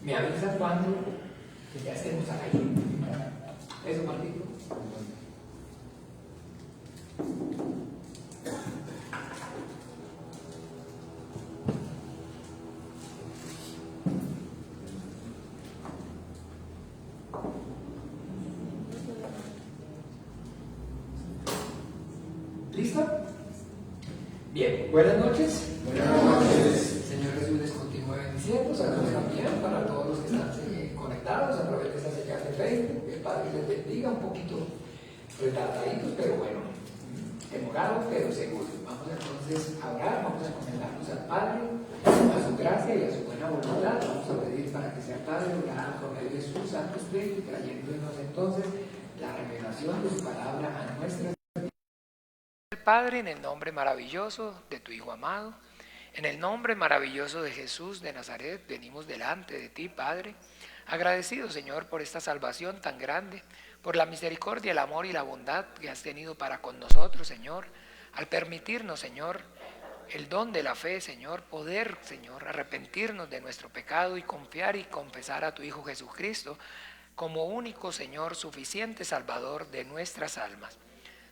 Me avisas cuando ya estemos ahí. Eso, Martito. ¿Listo? Bien, buenas noches. Buenas noches. Señor Jesús les continúe bendiciendo. Saludos también para todos los que están conectados a través de esta señal de Facebook. Que el Padre les bendiga, un poquito retardaditos, pero bueno, demorados, pero seguros. Vamos entonces a orar, vamos a encomendarnos al Padre, a su gracia y a su buena voluntad. Vamos a pedir para que sea Padre obrado por medio de su Santo Espíritu, trayéndonos entonces la revelación de su palabra a nuestras Padre, en el nombre maravilloso de tu Hijo amado, en el nombre maravilloso de Jesús de Nazaret, venimos delante de ti, Padre, agradecidos, Señor, por esta salvación tan grande, por la misericordia, el amor y la bondad que has tenido para con nosotros, Señor, al permitirnos, Señor, el don de la fe, Señor, poder, Señor, arrepentirnos de nuestro pecado y confiar y confesar a tu Hijo Jesucristo como único, Señor, suficiente Salvador de nuestras almas.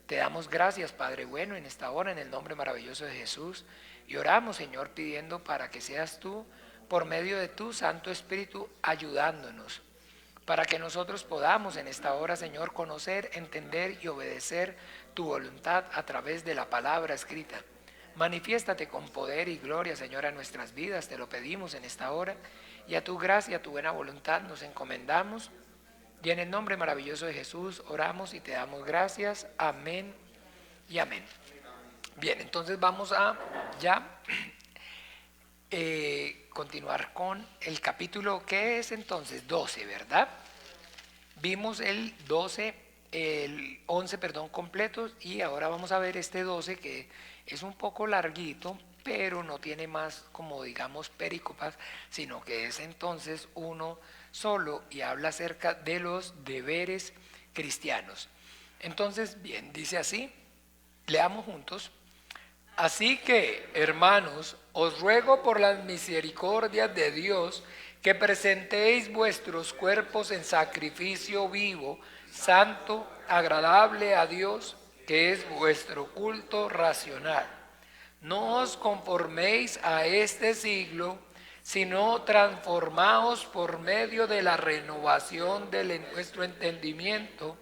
Te damos gracias, Padre bueno, en esta hora, en el nombre maravilloso de Jesús, y oramos, Señor, pidiendo para que seas tú, por medio de tu Santo Espíritu, ayudándonos, para que nosotros podamos en esta hora, Señor, conocer, entender y obedecer tu voluntad a través de la palabra escrita. Manifiéstate con poder y gloria, Señor, a nuestras vidas, te lo pedimos en esta hora, y a tu gracia, a tu buena voluntad nos encomendamos. Y en el nombre maravilloso de Jesús oramos y te damos gracias. Amén y amén. Bien, entonces vamos a ya continuar con el capítulo, ¿qué es entonces? 12, ¿verdad? Vimos el 12, el 11, perdón, completos, y ahora vamos a ver este 12 que es un poco larguito, pero no tiene más como digamos pericopas, sino que es entonces uno solo y habla acerca de los deberes cristianos. Entonces, bien, dice así, leamos juntos. Así que, hermanos, os ruego por las misericordias de Dios que presentéis vuestros cuerpos en sacrificio vivo, santo, agradable a Dios, que es vuestro culto racional. No os conforméis a este siglo, sino transformaos por medio de la renovación de nuestro entendimiento,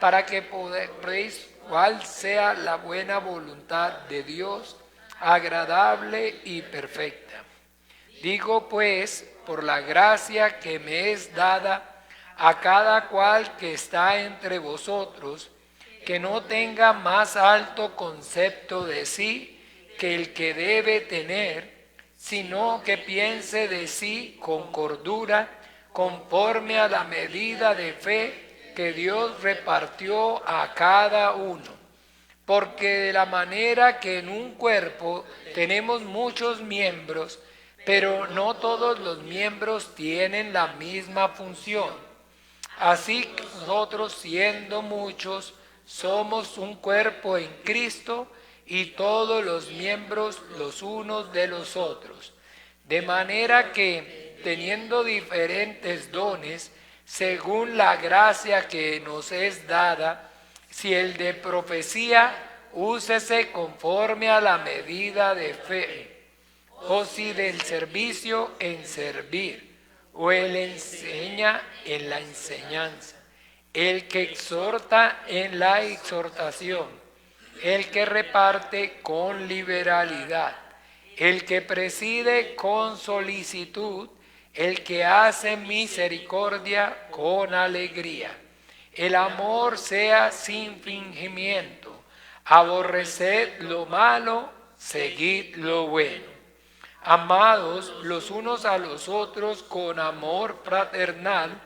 para que podéis cuál sea la buena voluntad de Dios, agradable y perfecta. Digo pues, por la gracia que me es dada a cada cual que está entre vosotros, que no tenga más alto concepto de sí que el que debe tener, sino que piense de sí con cordura, conforme a la medida de fe que Dios repartió a cada uno. Porque de la manera que en un cuerpo tenemos muchos miembros, pero no todos los miembros tienen la misma función. Así que nosotros, siendo muchos, somos un cuerpo en Cristo, y todos los miembros los unos de los otros. De manera que, teniendo diferentes dones, según la gracia que nos es dada, si el de profecía, úsese conforme a la medida de fe, o si del servicio, en servir, o el enseña, en la enseñanza, el que exhorta, en la exhortación, el que reparte con liberalidad, el que preside con solicitud, el que hace misericordia con alegría. El amor sea sin fingimiento, aborreced lo malo, seguid lo bueno. Amados los unos a los otros con amor fraternal,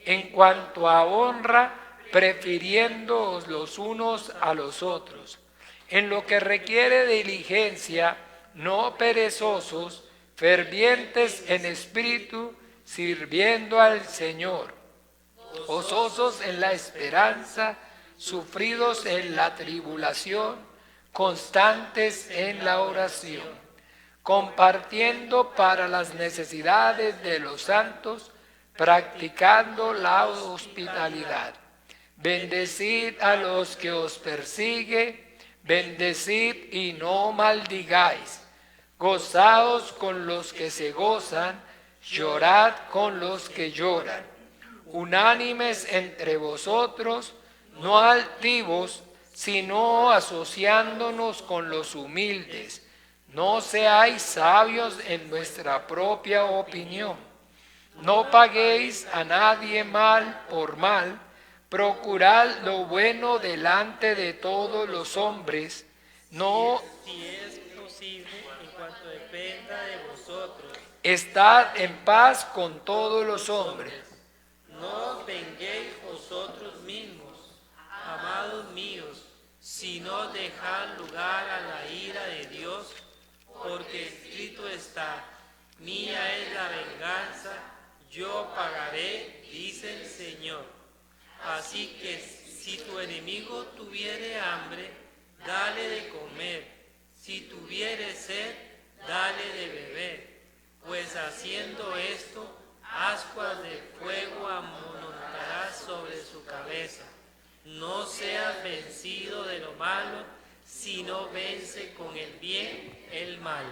en cuanto a honra, prefiriéndoos los unos a los otros. En lo que requiere diligencia, no perezosos, fervientes en espíritu, sirviendo al Señor, gozosos en la esperanza, sufridos en la tribulación, constantes en la oración, compartiendo para las necesidades de los santos, practicando la hospitalidad. Bendecid a los que os persigue, bendecid y no maldigáis. Gozaos con los que se gozan, llorad con los que lloran. Unánimes entre vosotros, no altivos, sino asociándonos con los humildes. No seáis sabios en vuestra propia opinión. No paguéis a nadie mal por mal. Procurad lo bueno delante de todos los hombres. No Si es posible, en cuanto dependa de vosotros, estad en paz con todos los hombres. no os venguéis vosotros mismos, amados míos, sino dejad lugar a la ira de Dios, porque escrito está: mía es la venganza, yo pagaré, dice el Señor. Así que si tu enemigo tuviere hambre, dale de comer; si tuviere sed, dale de beber. Pues haciendo esto, ascuas de fuego amontonarás sobre su cabeza. No seas vencido de lo malo, sino vence con el bien el mal.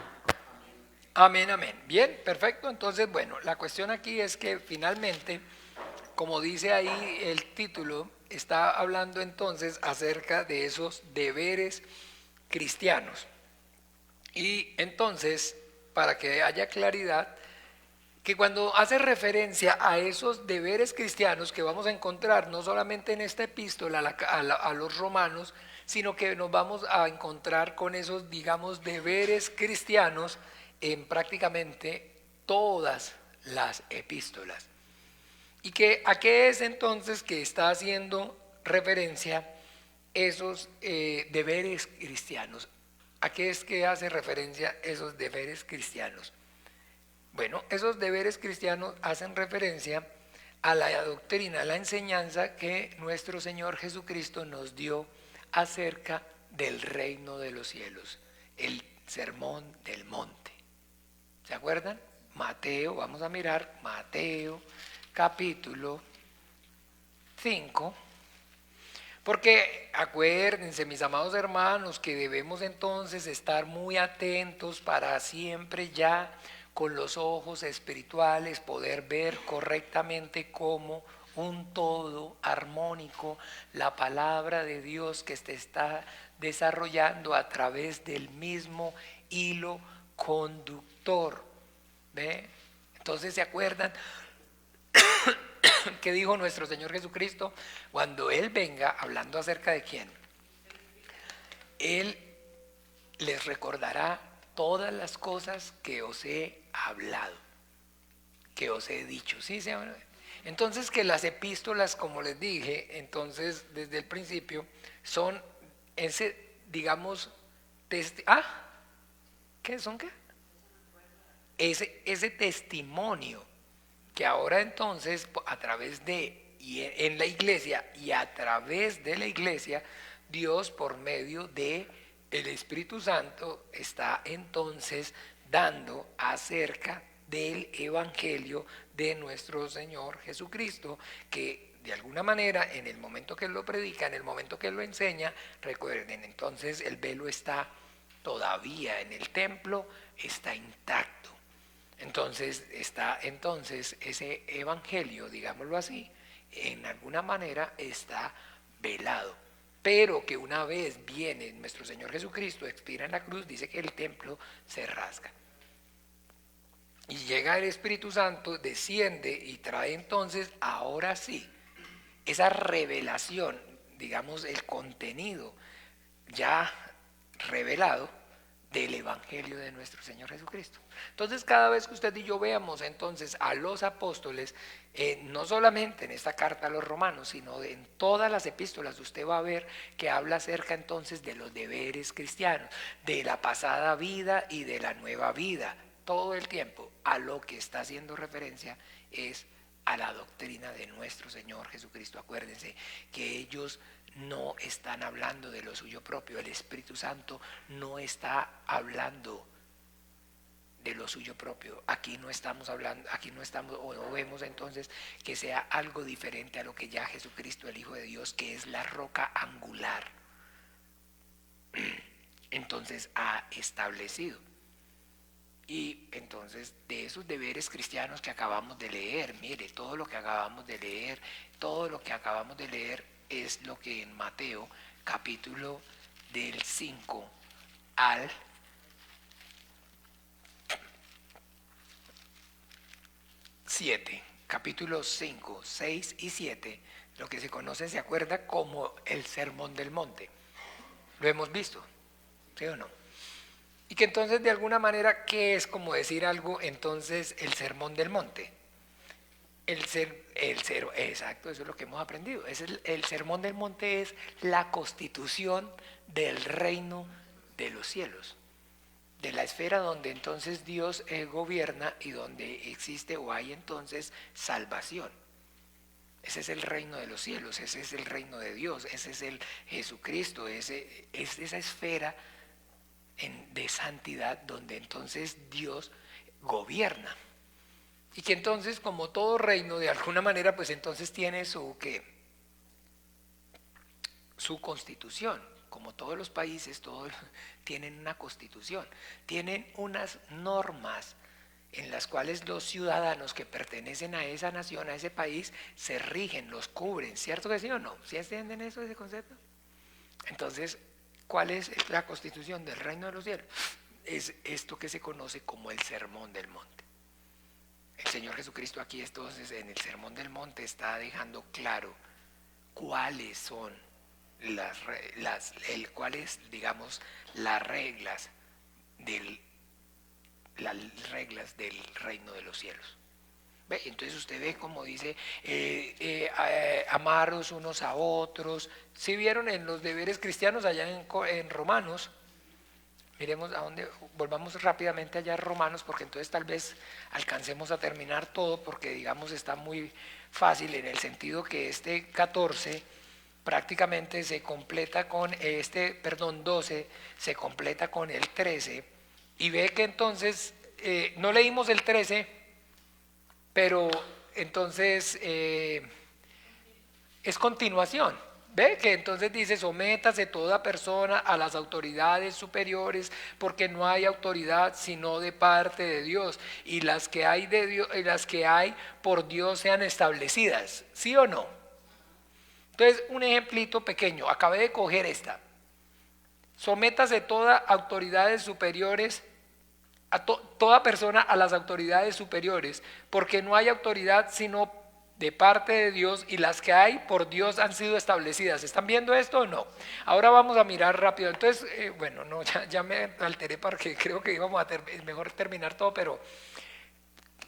Amén, amén. Bien, perfecto. Entonces, bueno, la cuestión aquí es que finalmente, como dice ahí el título, está hablando entonces acerca de esos deberes cristianos. Y entonces, para que haya claridad, que cuando hace referencia a esos deberes cristianos que vamos a encontrar no solamente en esta epístola a los romanos, sino que nos vamos a encontrar con esos, digamos, deberes cristianos en prácticamente todas las epístolas. ¿Y que, a qué es entonces que está haciendo referencia esos deberes cristianos? ¿A qué es que hace referencia esos deberes cristianos? Bueno, esos deberes cristianos hacen referencia a la doctrina, a la enseñanza que nuestro Señor Jesucristo nos dio acerca del reino de los cielos, el sermón del monte. ¿Se acuerdan? Mateo, vamos a mirar Mateo capítulo 5. Porque acuérdense, mis amados hermanos, que debemos entonces estar muy atentos para siempre ya con los ojos espirituales poder ver correctamente como un todo armónico la palabra de Dios que se está desarrollando a través del mismo hilo conductor. ¿Ve? Entonces, ¿se acuerdan que dijo nuestro Señor Jesucristo? Cuando Él venga, hablando acerca de quién, Él les recordará todas las cosas que os he hablado, que os he dicho. ¿Sí? Entonces, que las epístolas, como les dije, entonces desde el principio, son ese, digamos, ¿qué son qué? Ese testimonio que ahora entonces a través de, y en la iglesia y a través de la iglesia, Dios por medio de el Espíritu Santo está entonces dando acerca del Evangelio de nuestro Señor Jesucristo, que de alguna manera en el momento que Él lo predica, en el momento que Él lo enseña, recuerden, entonces el velo está todavía en el templo, está intacto. Entonces está entonces ese evangelio, digámoslo así, en alguna manera está velado. Pero que una vez viene nuestro Señor Jesucristo, expira en la cruz, dice que el templo se rasga. Y llega el Espíritu Santo, desciende y trae entonces, ahora sí, esa revelación, digamos el contenido ya revelado del Evangelio de nuestro Señor Jesucristo. Entonces, cada vez que usted y yo veamos entonces a los apóstoles, no solamente en esta carta a los romanos, sino en todas las epístolas, usted va a ver que habla acerca entonces de los deberes cristianos, de la pasada vida y de la nueva vida. Todo el tiempo a lo que está haciendo referencia es a la doctrina de nuestro Señor Jesucristo. Acuérdense que ellos no están hablando de lo suyo propio. El Espíritu Santo no está hablando de lo suyo propio. Aquí no estamos hablando, aquí no estamos, o no vemos entonces que sea algo diferente a lo que ya Jesucristo, el Hijo de Dios, que es la roca angular, entonces ha establecido. Y entonces de esos deberes cristianos que acabamos de leer, mire, todo lo que acabamos de leer, todo lo que acabamos de leer es lo que en Mateo capítulo del 5 al 7, capítulos 5, 6 y 7, lo que se conoce, se acuerda como el Sermón del Monte. Lo hemos visto, ¿sí o no? Y que entonces de alguna manera, ¿qué es como decir algo entonces el Sermón del Monte? Exacto, eso es lo que hemos aprendido. El Sermón del Monte es la constitución del reino de los cielos, de la esfera donde entonces Dios gobierna y donde existe o hay entonces salvación. Ese es el reino de los cielos, ese es el reino de Dios, ese es el Jesucristo, es esa esfera de santidad donde entonces Dios gobierna. Y que entonces, como todo reino, de alguna manera, pues entonces tiene su constitución. Como todos los países, todos tienen una constitución, tienen unas normas en las cuales los ciudadanos que pertenecen a esa nación, a ese país, se rigen, los cubren, ¿cierto que sí o no? ¿Sí entienden eso, ese concepto? Entonces, ¿cuál es la constitución del reino de los cielos? Es esto que se conoce como el Sermón del Monte. El Señor Jesucristo aquí entonces en el Sermón del Monte está dejando claro cuáles son cuáles, digamos, las reglas del reino de los cielos. ¿Ve? Entonces usted ve como dice, amaros unos a otros. Si vieron en los deberes cristianos allá en Romanos, miremos a dónde, volvamos rápidamente allá a Romanos, porque entonces tal vez alcancemos a terminar todo, porque digamos está muy fácil en el sentido que este 14 prácticamente se completa con 12 se completa con el 13, y ve que entonces no leímos el 13, pero entonces es continuación. Ve que entonces dice: sométase toda persona a las autoridades superiores, porque no hay autoridad sino de parte de Dios, y las que hay de Dios, y las que hay por Dios sean establecidas. ¿Sí o no? Entonces, un ejemplito pequeño, acabé de coger esta. Sométase toda autoridades superiores, toda persona a las autoridades superiores, porque no hay autoridad sino de parte de Dios, y las que hay por Dios han sido establecidas. ¿Están viendo esto o no? Ahora vamos a mirar rápido. Entonces, bueno, no, ya me alteré porque creo que íbamos a mejor terminar todo, pero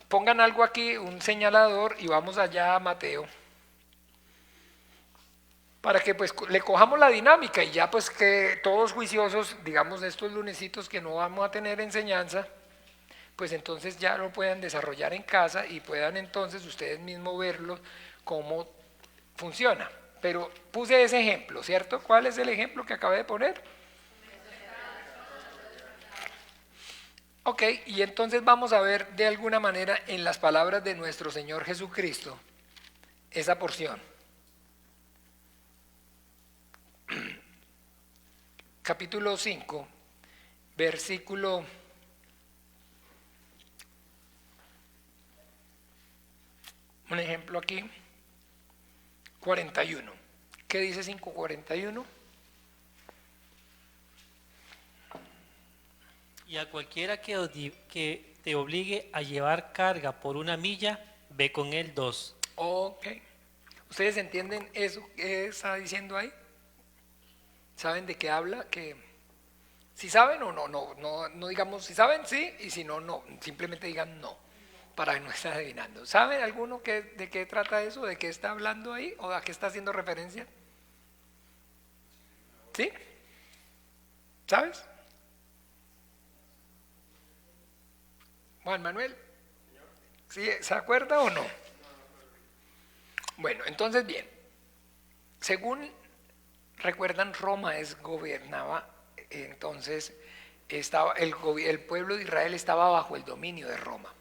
pongan algo aquí, un señalador, y vamos allá a Mateo, para que pues le cojamos la dinámica, y ya pues que todos juiciosos, digamos estos lunesitos que no vamos a tener enseñanza, pues entonces ya lo puedan desarrollar en casa y puedan entonces ustedes mismos verlo cómo funciona. Pero puse ese ejemplo, ¿cierto? ¿Cuál es el ejemplo que acabé de poner? Ok, y entonces vamos a ver de alguna manera en las palabras de nuestro Señor Jesucristo esa porción. Capítulo 5, versículo 41. ¿Qué dice 5:41? Y a cualquiera que te obligue a llevar carga por 1 milla, ve con él 2. Ok. ¿Ustedes entienden eso que está diciendo ahí? ¿Saben de qué habla? Que si saben o no digamos si saben sí, y si no, no. Simplemente digan no, para no estar adivinando. ¿Saben alguno de qué trata eso? ¿De qué está hablando ahí? ¿O a qué está haciendo referencia? ¿Sí? ¿Sabes? Juan Manuel, ¿sí? ¿Se acuerda o no? Bueno, entonces bien, según recuerdan, Roma gobernaba entonces el pueblo de Israel estaba bajo el dominio de Roma.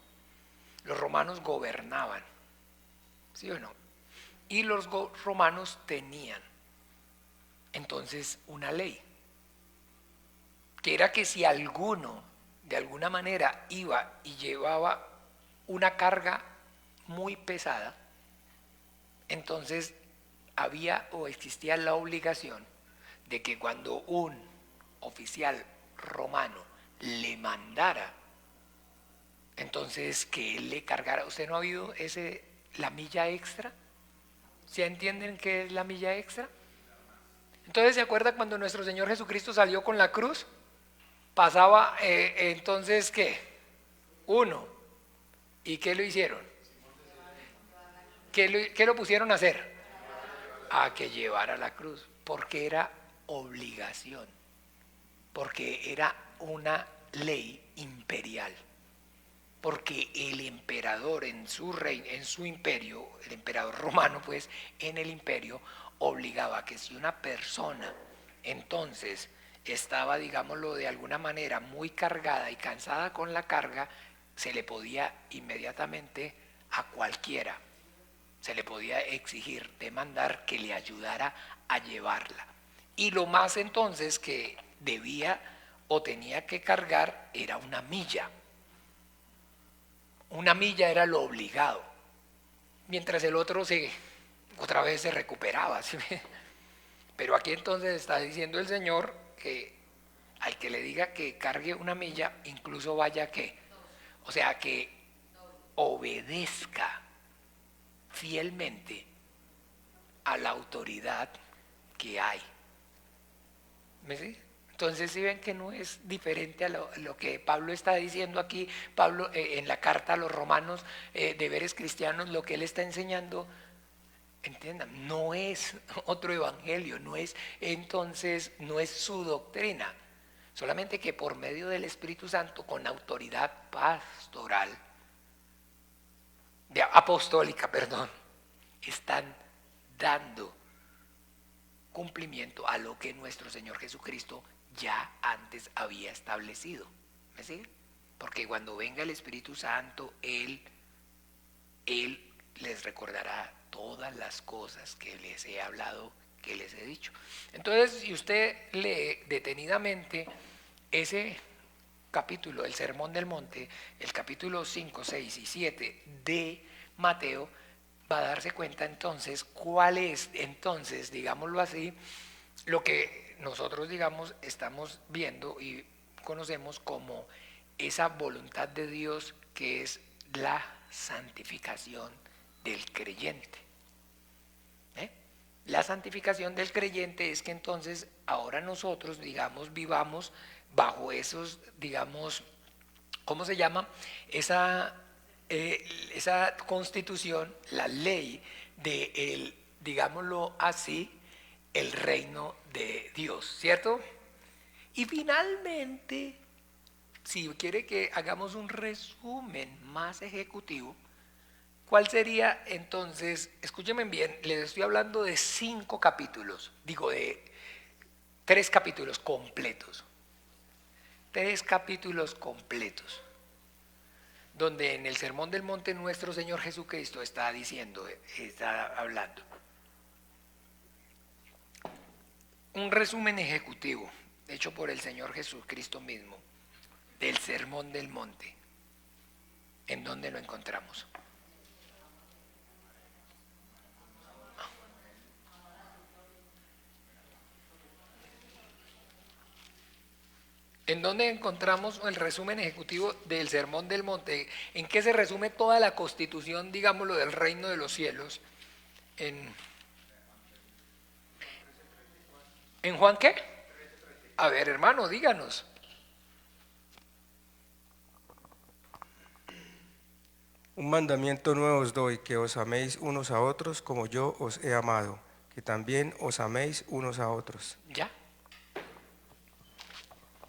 Los romanos gobernaban, ¿sí o no? Y los romanos tenían entonces una ley, que era que si alguno de alguna manera iba y llevaba una carga muy pesada, entonces había o existía la obligación de que cuando un oficial romano le mandara, entonces que él le cargara. ¿Usted no ha oído la milla extra? ¿Sí entienden qué es la milla extra? Entonces, ¿se acuerda cuando nuestro Señor Jesucristo salió con la cruz? Pasaba, entonces, ¿qué? Uno. ¿Y qué lo hicieron? ¿Qué lo pusieron a hacer? A que llevara la cruz, porque era obligación, porque era una ley imperial, porque el emperador en su reino, en su imperio, el emperador romano, pues, en el imperio, obligaba a que si una persona entonces estaba, digámoslo de alguna manera, muy cargada y cansada con la carga, se le podía inmediatamente a cualquiera, se le podía exigir, demandar que le ayudara a llevarla. Y lo más entonces que debía o tenía que cargar era una milla. Una milla era lo obligado, mientras el otro otra vez se recuperaba. ¿Sí? Pero aquí entonces está diciendo el Señor que al que le diga que cargue una milla, incluso vaya que, o sea, que obedezca fielmente a la autoridad que hay. ¿Me sigue? Entonces, si ven que no es diferente a lo que Pablo está diciendo aquí, Pablo en la carta a los romanos, deberes cristianos, lo que él está enseñando, entiendan, no es otro evangelio, no es su doctrina, solamente que por medio del Espíritu Santo, con autoridad pastoral, apostólica, perdón, están dando cumplimiento a lo que nuestro Señor Jesucristo ya antes había establecido. ¿Me sigue? Porque cuando venga el Espíritu Santo, Él les recordará todas las cosas que les he hablado, que les he dicho. Entonces, si usted lee detenidamente ese capítulo, el Sermón del Monte, el capítulo 5, 6 y 7 de Mateo, va a darse cuenta entonces cuál es, entonces, digámoslo así, lo que nosotros, digamos, estamos viendo y conocemos como esa voluntad de Dios, que es la santificación del creyente. La santificación del creyente es que entonces ahora nosotros, digamos, vivamos bajo esos, digamos, ¿cómo se llama? Esa constitución, la ley de digámoslo así, el reino de Dios, ¿cierto? Y finalmente, si quiere que hagamos un resumen más ejecutivo, ¿cuál sería entonces? Escúchenme bien, les estoy hablando de 5 capítulos, digo de 3 capítulos completos. 3 capítulos completos, donde en el Sermón del Monte nuestro Señor Jesucristo está diciendo, está hablando. Un resumen ejecutivo hecho por el Señor Jesucristo mismo del Sermón del Monte. ¿En dónde lo encontramos? ¿En dónde encontramos el resumen ejecutivo del Sermón del Monte? ¿En qué se resume toda la constitución, digámoslo, del reino de los cielos? ¿En Juan qué? A ver, hermano, díganos. Un mandamiento nuevo os doy, que os améis unos a otros como yo os he amado, que también os améis unos a otros. ¿Ya?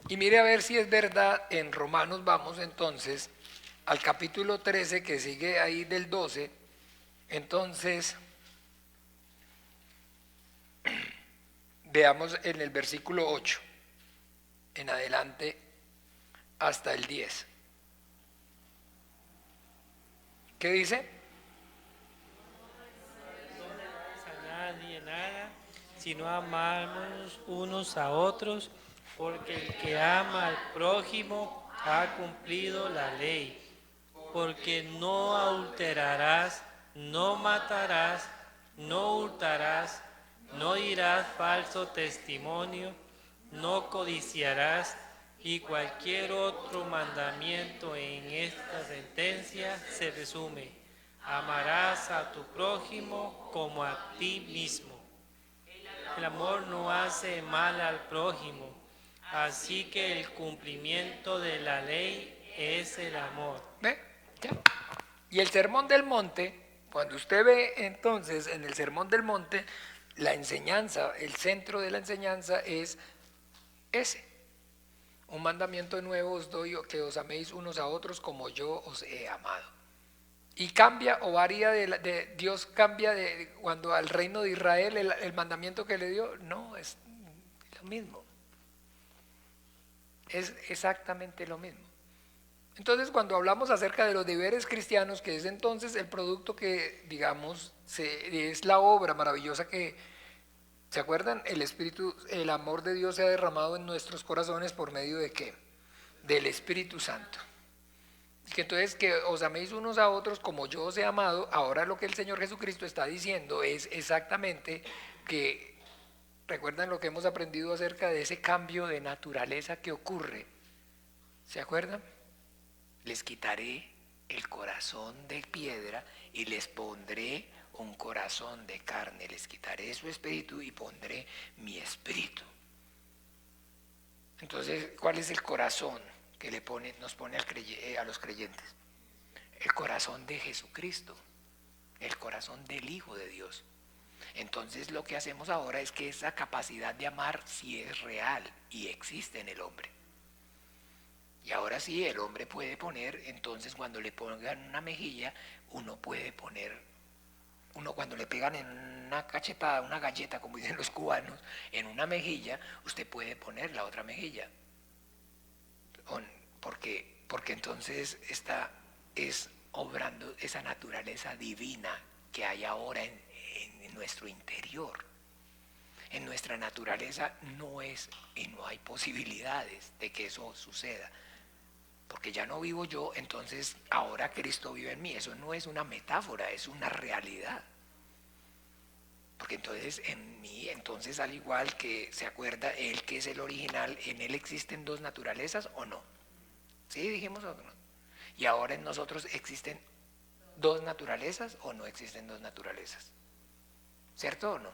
Y mire a ver si es verdad, en Romanos vamos entonces al capítulo 13 que sigue ahí del 12, entonces veamos en el versículo 8 en adelante hasta el 10. ¿Qué dice? A nadie nada, sino amarnos unos a otros, porque el que ama al prójimo ha cumplido la ley. Porque no adulterarás, no matarás, no hurtarás, no dirás falso testimonio, no codiciarás, y cualquier otro mandamiento en esta sentencia se resume: amarás a tu prójimo como a ti mismo. El amor no hace mal al prójimo, así que el cumplimiento de la ley es el amor. ¿Ve? Ya. Y el sermón del monte, cuando usted ve entonces en el sermón del monte, la enseñanza, el centro de la enseñanza es ese. Un mandamiento nuevo os doy, que os améis unos a otros como yo os he amado. Y cambia o varía Dios cambia cuando al reino de Israel el mandamiento que le dio, no, es lo mismo. Es exactamente lo mismo. Entonces, cuando hablamos acerca de los deberes cristianos, que es entonces el producto que, digamos, es la obra maravillosa que, ¿se acuerdan? El Espíritu, el amor de Dios se ha derramado en nuestros corazones por medio de ¿qué? Del Espíritu Santo. Que entonces que os améis unos a otros como yo os he amado. Ahora lo que el Señor Jesucristo está diciendo es exactamente que, ¿recuerdan lo que hemos aprendido acerca de ese cambio de naturaleza que ocurre? ¿Se acuerdan? Les quitaré el corazón de piedra y les pondré un corazón de carne. Les quitaré su espíritu y pondré mi espíritu. Entonces, ¿cuál es el corazón que nos pone a los creyentes? El corazón de Jesucristo, el corazón del Hijo de Dios. Entonces, lo que hacemos ahora es que esa capacidad de amar sí es real y existe en el hombre. Y ahora sí, el hombre puede poner, entonces cuando le pongan una mejilla, uno puede poner, cuando le pegan en una cachetada, una galleta, como dicen los cubanos, en una mejilla, usted puede poner la otra mejilla. Porque entonces es obrando esa naturaleza divina que hay ahora en nuestro interior. En nuestra naturaleza no hay posibilidades de que eso suceda. Porque ya no vivo yo, entonces ahora Cristo vive en mí. Eso no es una metáfora, es una realidad. Porque entonces en mí, entonces al igual que se acuerda Él que es el original, en Él existen dos naturalezas o no. ¿Sí dijimos o no? Y ahora en nosotros existen dos naturalezas o no existen dos naturalezas. ¿Cierto o no?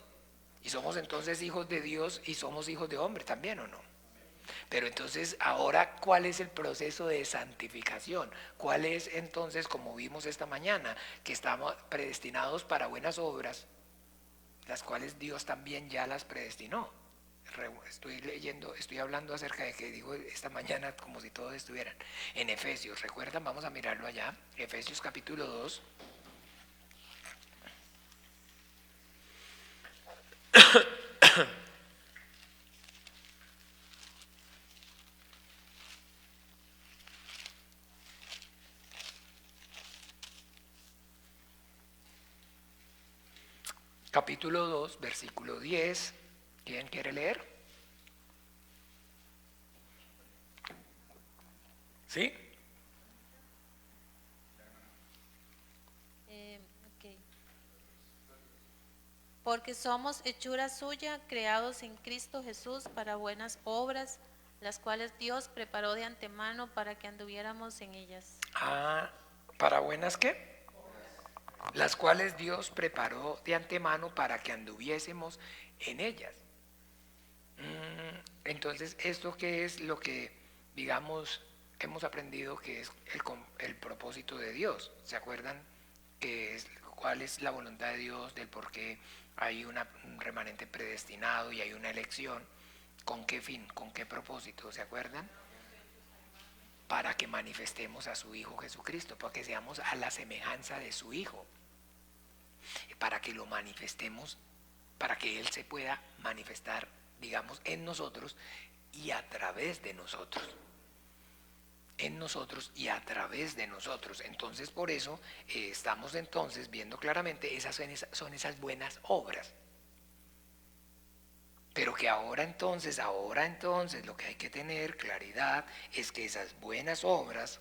Y somos entonces hijos de Dios y somos hijos de hombre también o no. Pero entonces ahora, ¿cuál es el proceso de santificación? ¿Cuál es entonces, como vimos esta mañana, que estamos predestinados para buenas obras, las cuales Dios también ya las predestinó? Estoy hablando acerca de que digo esta mañana como si todos estuvieran en Efesios. ¿Recuerdan? Vamos a mirarlo allá. Efesios capítulo 2. Capítulo 2, versículo 10. ¿Quién quiere leer? ¿Sí? Ok. Porque somos hechura suya, creados en Cristo Jesús para buenas obras, las cuales Dios preparó de antemano para que anduviéramos en ellas. ¿Para buenas qué? Las cuales Dios preparó de antemano para que anduviésemos en ellas. Entonces, ¿esto qué es lo que, digamos, hemos aprendido que es el propósito de Dios? ¿Se acuerdan cuál es la voluntad de Dios, del por qué hay un remanente predestinado y hay una elección? ¿Con qué fin? ¿Con qué propósito? ¿Se acuerdan? Para que manifestemos a su Hijo Jesucristo, para que seamos a la semejanza de su Hijo, para que lo manifestemos, para que Él se pueda manifestar, digamos, en nosotros y a través de nosotros. en nosotros y a través de nosotros. Entonces por eso estamos entonces viendo claramente son esas buenas obras. Pero que ahora entonces lo que hay que tener claridad es que esas buenas obras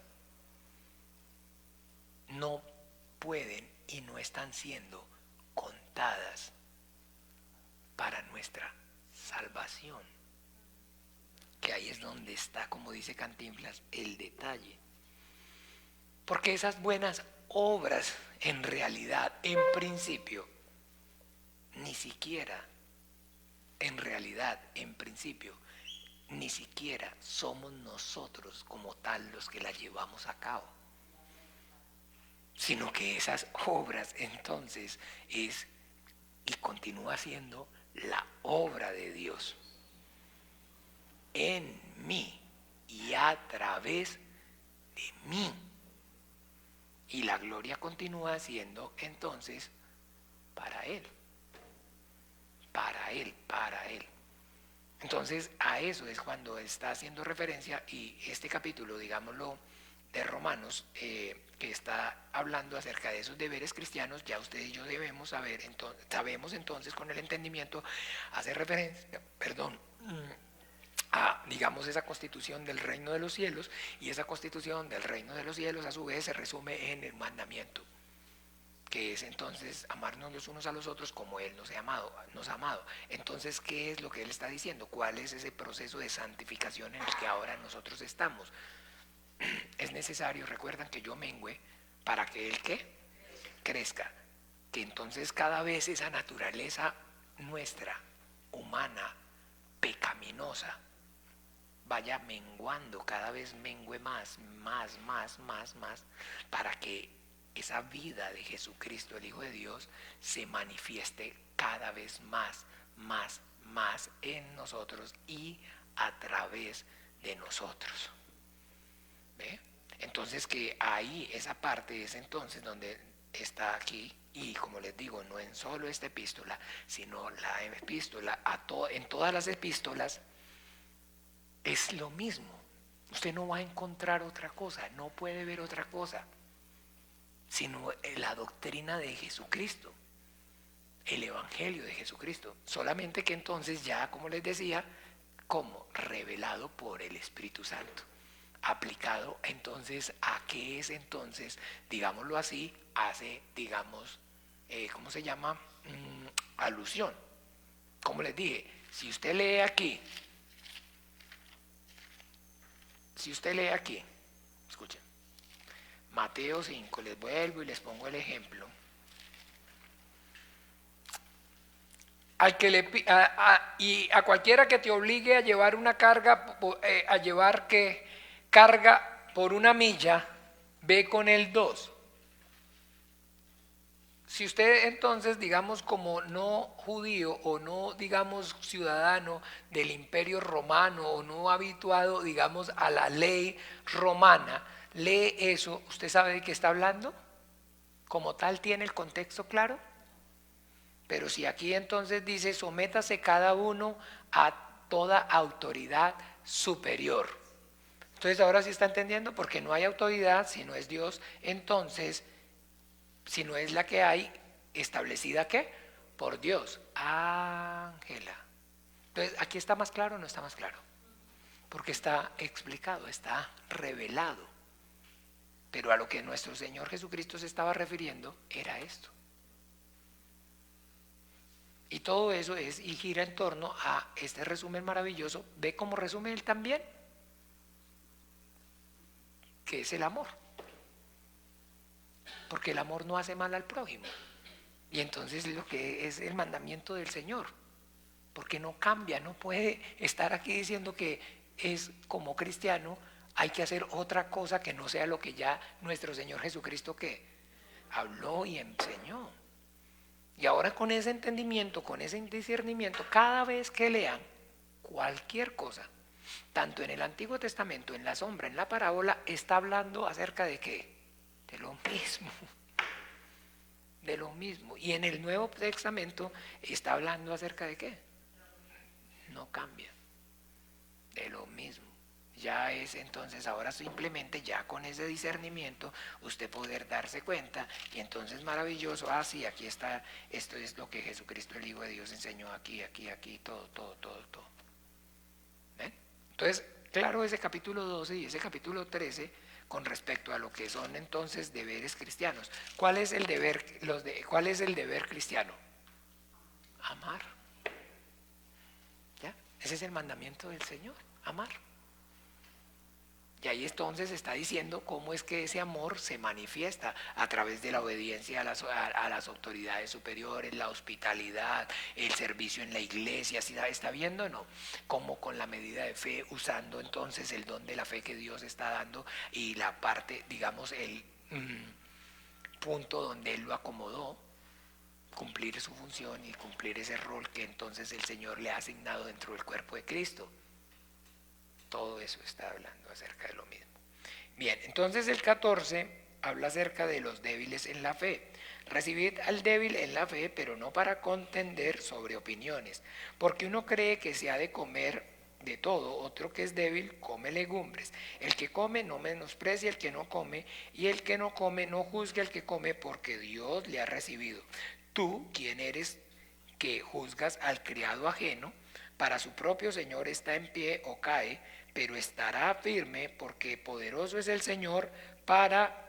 no pueden y no están siendo contadas para nuestra salvación. Que ahí es donde está, como dice Cantinflas, el detalle. Porque esas buenas obras, en realidad, en principio, ni siquiera somos nosotros como tal los que las llevamos a cabo. Sino que esas obras entonces es y continúa siendo la obra de Dios en mí y a través de mí. Y la gloria continúa siendo entonces para Él. Para Él, para Él. Entonces a eso es cuando está haciendo referencia, y este capítulo, digámoslo, de Romanos, que está hablando acerca de esos deberes cristianos, ya usted y yo sabemos entonces con el entendimiento, hace referencia, a, digamos, esa constitución del reino de los cielos, y esa constitución del reino de los cielos a su vez se resume en el mandamiento, que es entonces amarnos los unos a los otros como Él nos ha amado. Entonces, ¿qué es lo que Él está diciendo? ¿Cuál es ese proceso de santificación en el que ahora nosotros estamos? Es necesario, recuerdan, que yo mengüe para que Él, ¿qué? Crezca. Que entonces cada vez esa naturaleza nuestra, humana, pecaminosa, vaya menguando, cada vez mengue más, para que esa vida de Jesucristo, el Hijo de Dios, se manifieste cada vez más en nosotros y a través de nosotros. ¿Ve? Entonces que ahí esa parte es entonces donde está aquí, y como les digo, no en solo esta epístola, sino la epístola, en todas las epístolas es lo mismo. Usted no va a encontrar otra cosa, no puede ver otra cosa, sino la doctrina de Jesucristo, el evangelio de Jesucristo. Solamente que entonces ya, como les decía, como revelado por el Espíritu Santo, aplicado entonces a qué es entonces, digámoslo así, hace, digamos, ¿cómo se llama? Alusión. Como les dije, si usted lee aquí, escuchen, Mateo 5, les vuelvo y les pongo el ejemplo. Y a cualquiera que te obligue a llevar una carga, a llevar carga por 1 milla, ve con él 2. Si usted entonces, digamos, como no judío o no, digamos, ciudadano del imperio romano o no habituado, digamos, a la ley romana, lee eso, ¿usted sabe de qué está hablando? Como tal, ¿tiene el contexto claro? Pero si aquí entonces dice, sométase cada uno a toda autoridad superior. Entonces ahora sí está entendiendo, porque no hay autoridad si no es Dios, entonces, si no es la que hay establecida, ¿qué? Por Dios. Ángela. Entonces, ¿aquí está más claro o no está más claro? Porque está explicado, está revelado. Pero a lo que nuestro Señor Jesucristo se estaba refiriendo era esto. Y todo eso es y gira en torno a este resumen maravilloso. ¿Ve cómo resume él también? Que es el amor. Porque el amor no hace mal al prójimo. Y entonces lo que es el mandamiento del Señor. Porque no cambia, no puede estar aquí diciendo que es como cristiano, hay que hacer otra cosa que no sea lo que ya nuestro Señor Jesucristo que habló y enseñó. Y ahora con ese entendimiento, con ese discernimiento, cada vez que lean cualquier cosa, tanto en el Antiguo Testamento, en la sombra, en la parábola, está hablando acerca de ¿qué? De lo mismo. De lo mismo. Y en el Nuevo Testamento está hablando acerca de ¿qué? No cambia. De lo mismo. Ya es entonces ahora simplemente ya con ese discernimiento usted poder darse cuenta y entonces maravilloso, sí, aquí está, esto es lo que Jesucristo el Hijo de Dios enseñó aquí, todo. ¿Ven? Entonces, claro, ese capítulo 12 y ese capítulo 13 con respecto a lo que son entonces deberes cristianos. ¿Cuál es el deber, cuál es el deber cristiano? Amar. ¿Ya? Ese es el mandamiento del Señor, amar. Y ahí entonces está diciendo cómo es que ese amor se manifiesta a través de la obediencia a las autoridades superiores, la hospitalidad, el servicio en la iglesia. ¿Sí está viendo o no? Como con la medida de fe, usando entonces el don de la fe que Dios está dando y la parte, digamos, el punto donde Él lo acomodó, cumplir su función y cumplir ese rol que entonces el Señor le ha asignado dentro del cuerpo de Cristo. Todo eso está hablando acerca de lo mismo. Bien, entonces el 14 habla acerca de los débiles en la fe. Recibid al débil en la fe, pero no para contender sobre opiniones, porque uno cree que se ha de comer de todo, otro que es débil come legumbres. El que come no menosprecia al que no come, y el que no come no juzgue al que come, porque Dios le ha recibido. Tú, ¿quién eres que juzgas al criado ajeno? Para su propio Señor está en pie o cae, pero estará firme, porque poderoso es el Señor para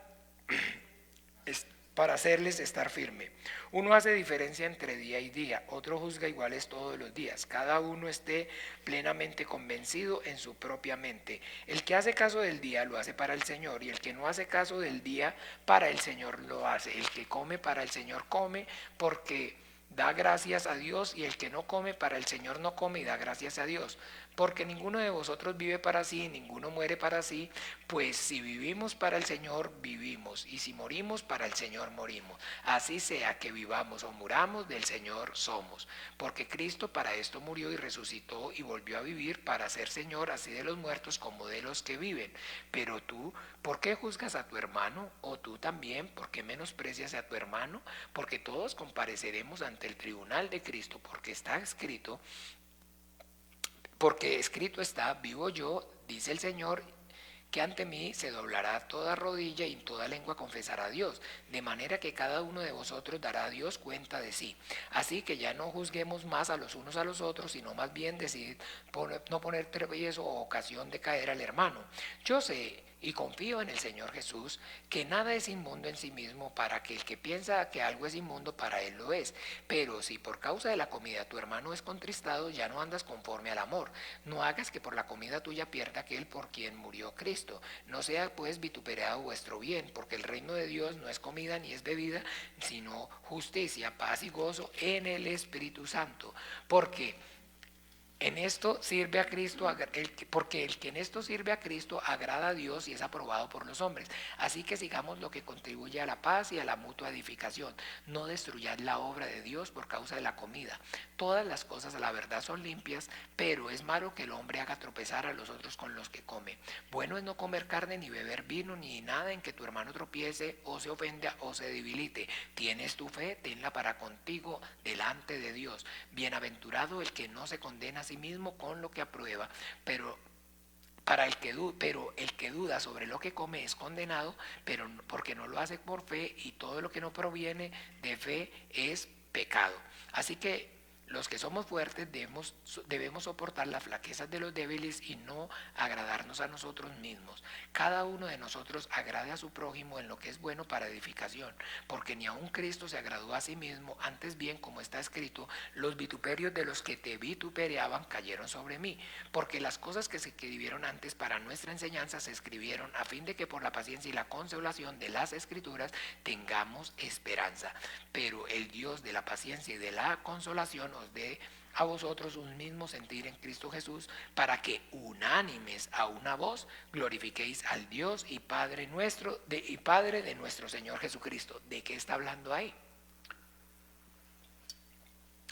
hacerles estar firme. Uno hace diferencia entre día y día, otro juzga iguales todos los días. Cada uno esté plenamente convencido en su propia mente. El que hace caso del día lo hace para el Señor, y el que no hace caso del día para el Señor lo hace. El que come para el Señor come, porque da gracias a Dios, y el que no come para el Señor no come y da gracias a Dios. Porque ninguno de vosotros vive para sí, ninguno muere para sí, pues si vivimos para el Señor, vivimos, y si morimos, para el Señor morimos. Así sea que vivamos o muramos, del Señor somos. Porque Cristo para esto murió y resucitó y volvió a vivir para ser Señor así de los muertos como de los que viven. Pero tú, ¿por qué juzgas a tu hermano? O tú también, ¿por qué menosprecias a tu hermano? Porque todos compareceremos ante el tribunal de Cristo, porque está escrito, porque escrito está, vivo yo, dice el Señor, que ante mí se doblará toda rodilla y toda lengua confesará a Dios, de manera que cada uno de vosotros dará a Dios cuenta de sí. Así que ya no juzguemos más a los unos a los otros, sino más bien decidid no poner tropiezo o ocasión de caer al hermano. Yo sé y confío en el Señor Jesús, que nada es inmundo en sí mismo, para que el que piensa que algo es inmundo, para él lo es. Pero si por causa de la comida tu hermano es contristado, ya no andas conforme al amor. No hagas que por la comida tuya pierda aquel por quien murió Cristo. No sea pues vituperado vuestro bien, porque el reino de Dios no es comida ni es bebida, sino justicia, paz y gozo en el Espíritu Santo. Porque en esto sirve a Cristo, porque el que en esto sirve a Cristo agrada a Dios y es aprobado por los hombres. Así que sigamos lo que contribuye a la paz y a la mutua edificación. No destruyad la obra de Dios por causa de la comida. Todas las cosas a la verdad son limpias, pero es malo que el hombre haga tropezar a los otros con los que come. Bueno es no comer carne, ni beber vino, ni nada en que tu hermano tropiece, o se ofenda, o se debilite. ¿Tienes tu fe? Tenla para contigo delante de Dios. Bienaventurado el que no se condena a sí mismo con lo que aprueba, pero el que duda sobre lo que come es condenado, pero porque no lo hace por fe, y todo lo que no proviene de fe es pecado. Así que los que somos fuertes debemos soportar las flaquezas de los débiles y no agradarnos a nosotros mismos. Cada uno de nosotros agrade a su prójimo en lo que es bueno para edificación, porque ni aun Cristo se agradó a sí mismo, antes bien, como está escrito, los vituperios de los que te vituperaban cayeron sobre mí, porque las cosas que se escribieron antes para nuestra enseñanza se escribieron a fin de que por la paciencia y la consolación de las Escrituras tengamos esperanza. Pero el Dios de la paciencia y de la consolación os dé a vosotros un mismo sentir en Cristo Jesús, para que unánimes a una voz glorifiquéis al Dios y Padre nuestro y Padre de nuestro Señor Jesucristo. ¿De qué está hablando ahí?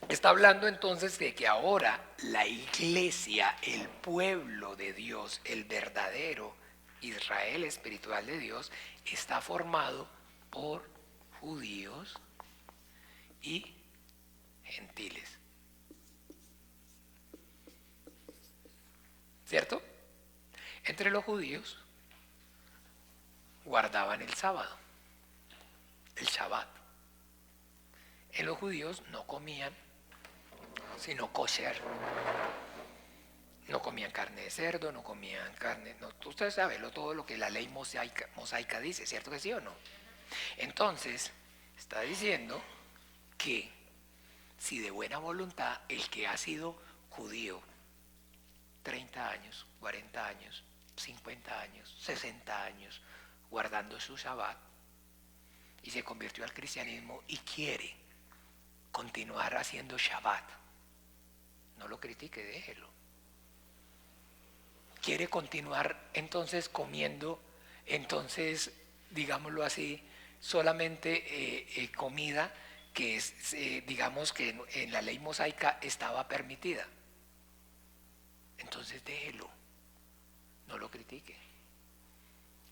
Está hablando entonces de que ahora la iglesia, el pueblo de Dios, el verdadero Israel espiritual de Dios, está formado por judíos y gentiles. ¿Cierto? entre los judíos guardaban el sábado, el Shabbat. En los judíos no comían sino kosher. No comían carne de cerdo, no comían carne, no, usted sabe todo lo que la ley mosaica dice, ¿cierto que sí o no? Entonces, está diciendo que si de buena voluntad el que ha sido judío 30 años, 40 años, 50 años, 60 años, guardando su Shabbat, y se convirtió al cristianismo y quiere continuar haciendo Shabbat, no lo critique, déjelo. Quiere continuar entonces comiendo, entonces, digámoslo así, solamente comida que es, digamos que en la ley mosaica estaba permitida. Entonces déjelo, no lo critique,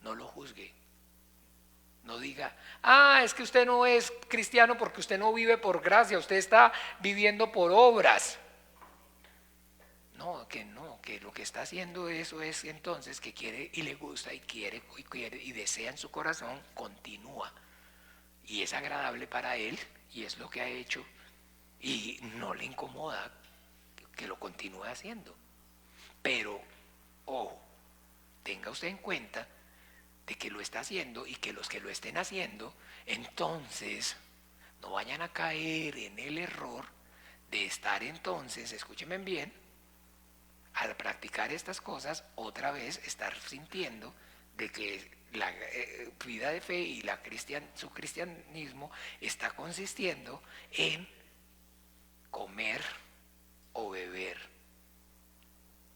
no lo juzgue, no diga, es que usted no es cristiano porque usted no vive por gracia, usted está viviendo por obras. No, que lo que está haciendo eso es entonces que quiere y le gusta y quiere y desea en su corazón, continúa. Y es agradable para él y es lo que ha hecho y no le incomoda que lo continúe haciendo. Pero, ojo, tenga usted en cuenta de que lo está haciendo y que los que lo estén haciendo, entonces no vayan a caer en el error de estar entonces, escúchenme bien, al practicar estas cosas, otra vez estar sintiendo de que la vida de fe y su cristianismo está consistiendo en comer o beber,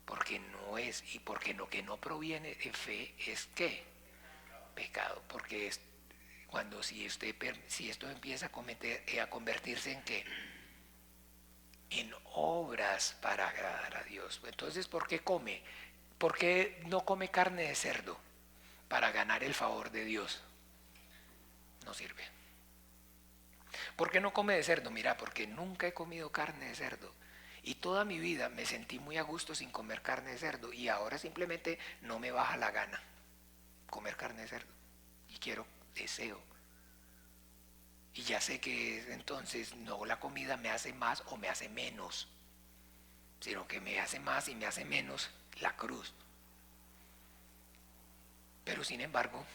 porque no es, y porque lo que no proviene de fe es ¿qué? Pecado, porque es cuando si esto empieza a convertirse en ¿qué? En obras para agradar a Dios. Entonces, ¿por qué come? ¿Por qué no come carne de cerdo? Para ganar el favor de Dios. No sirve. ¿Por qué no come de cerdo? Mira, porque nunca he comido carne de cerdo. Y toda mi vida me sentí muy a gusto sin comer carne de cerdo. Y ahora simplemente no me baja la gana comer carne de cerdo. Y deseo. Y ya sé que entonces no la comida me hace más o me hace menos, sino que me hace más y me hace menos la cruz. Pero sin embargo,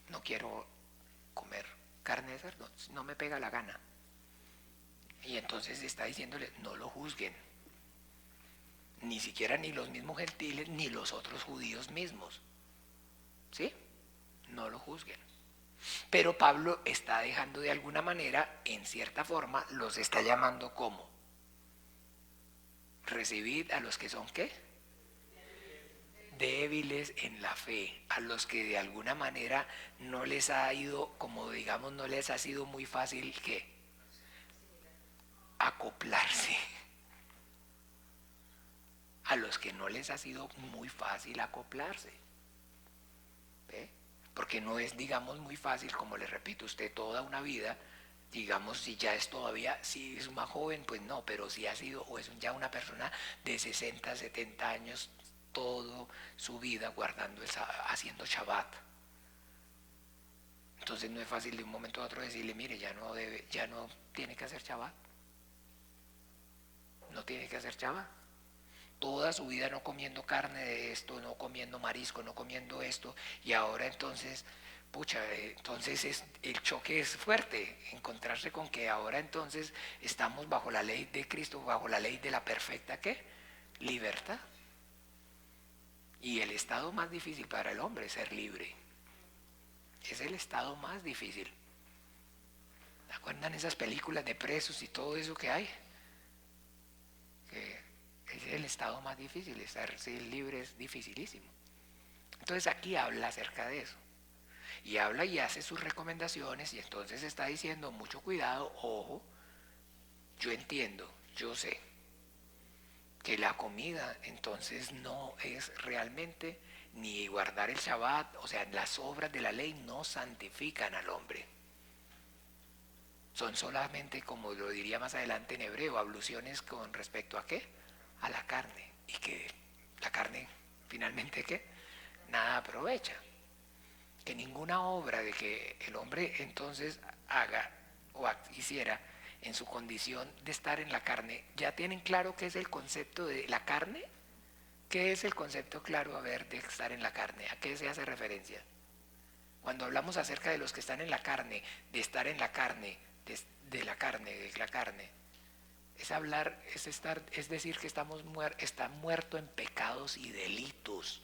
no quiero comer carne de cerdo, no me pega la gana. Y entonces está diciéndole, no lo juzguen, ni siquiera ni los mismos gentiles, ni los otros judíos mismos. ¿Sí? No lo juzguen. Pero Pablo está dejando de alguna manera, en cierta forma, los está llamando como recibid a los que son ¿qué? Débiles en la fe, a los que de alguna manera no les ha ido, como digamos, no les ha sido muy fácil ¿qué? Acoplarse. A los que no les ha sido muy fácil acoplarse. ¿Ve? Porque no es, digamos, muy fácil, como le repito, usted toda una vida, digamos, si ya es todavía, si es más joven, pues no, pero si ha sido, o es ya una persona de 60, 70 años, toda su vida haciendo Shabbat. Entonces no es fácil de un momento a otro decirle, mire, ya no tiene que hacer Shabbat. No tiene que hacer Shabbat. Toda su vida no comiendo carne de esto, no comiendo marisco, no comiendo esto, y ahora entonces, entonces el choque es fuerte, encontrarse con que ahora entonces estamos bajo la ley de Cristo, bajo la ley de la perfecta ¿qué? Libertad. Y el estado más difícil para el hombre es ser libre. Es el estado más difícil. ¿Se acuerdan esas películas de presos y todo eso que hay? Es el estado más difícil, ser libre es dificilísimo. Entonces aquí habla acerca de eso. Y habla y hace sus recomendaciones y entonces está diciendo mucho cuidado, ojo, yo entiendo, yo sé que la comida entonces no es realmente ni guardar el Shabbat, o sea, las obras de la ley no santifican al hombre. Son solamente, como lo diría más adelante en hebreo, abluciones con respecto a ¿qué? A la carne. Y que la carne finalmente ¿qué? nada aprovecha. Que ninguna obra de que el hombre entonces haga o hiciera en su condición de estar en la carne. ¿Ya tienen claro qué es el concepto de la carne? ¿Qué es el concepto claro, a ver, de estar en la carne? ¿A qué se hace referencia? Cuando hablamos acerca de los que están en la carne, de estar en la carne, de la carne, es hablar, es decir que está muerto en pecados y delitos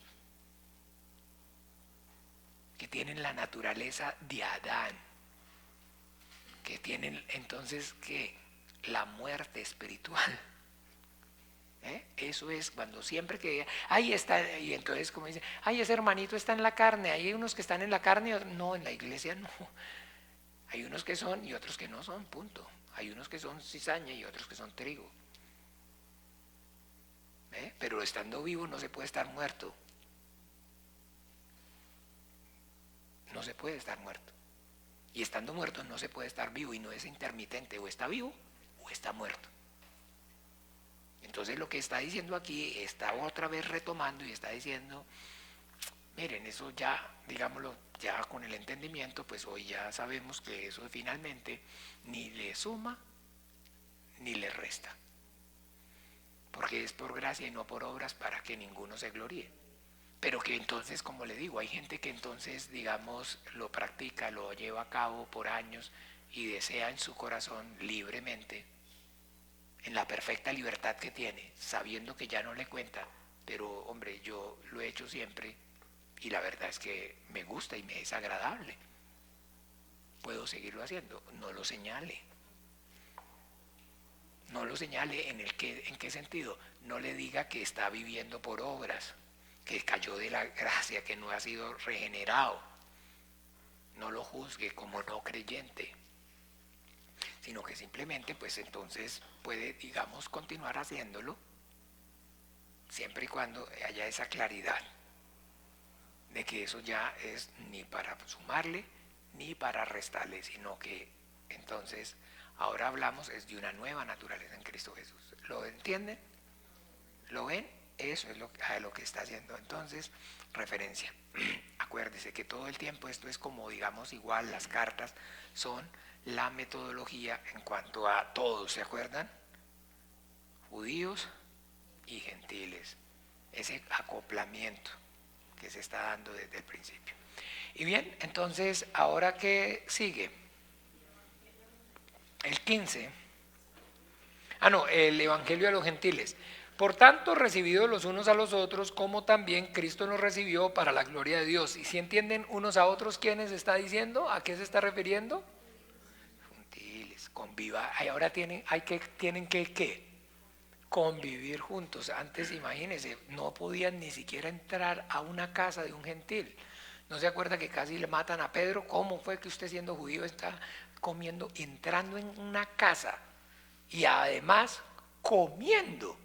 que tienen la naturaleza de Adán, que tienen entonces que la muerte espiritual. Eso es cuando siempre que ahí está, y entonces como dice, ay, ese hermanito está en la carne, hay unos que están en la carne, no, en la iglesia no, hay unos que son y otros que no son, punto. Hay unos que son cizaña y otros que son trigo. Pero estando vivo no se puede estar muerto. No se puede estar muerto. Y estando muerto no se puede estar vivo, y no es intermitente, o está vivo o está muerto. Entonces lo que está diciendo aquí, está otra vez retomando y está diciendo, miren, eso ya, digámoslo, ya con el entendimiento, pues hoy ya sabemos que eso finalmente ni le suma ni le resta. Porque es por gracia y no por obras, para que ninguno se gloríe. Pero que entonces, como le digo, hay gente que entonces, digamos, lo practica, lo lleva a cabo por años y desea en su corazón libremente, en la perfecta libertad que tiene, sabiendo que ya no le cuenta, pero hombre, yo lo he hecho siempre y la verdad es que me gusta y me es agradable. Puedo seguirlo haciendo, no lo señale. No lo señale ¿en qué sentido? No le diga que está viviendo por obras, que cayó de la gracia, que no ha sido regenerado. No lo juzgue como no creyente, sino que simplemente pues entonces puede, digamos, continuar haciéndolo siempre y cuando haya esa claridad de que eso ya es ni para sumarle ni para restarle, sino que entonces ahora hablamos es de una nueva naturaleza en Cristo Jesús. ¿Lo entienden? ¿Lo ven? Eso es a lo que está haciendo entonces referencia. Acuérdese que todo el tiempo esto es como, digamos, igual las cartas son la metodología en cuanto a todos, ¿se acuerdan? Judíos y gentiles. Ese acoplamiento que se está dando desde el principio. Y bien, entonces, ¿ahora qué sigue? El 15. El Evangelio a los gentiles. Por tanto, recibidos los unos a los otros, como también Cristo nos recibió para la gloria de Dios. ¿Y si entienden unos a otros quiénes está diciendo? ¿A qué se está refiriendo? Gentiles, conviva. Ahora tienen que convivir juntos. Antes, imagínense, no podían ni siquiera entrar a una casa de un gentil. ¿No se acuerda que casi le matan a Pedro? ¿Cómo fue que usted, siendo judío, está comiendo, entrando en una casa y además comiendo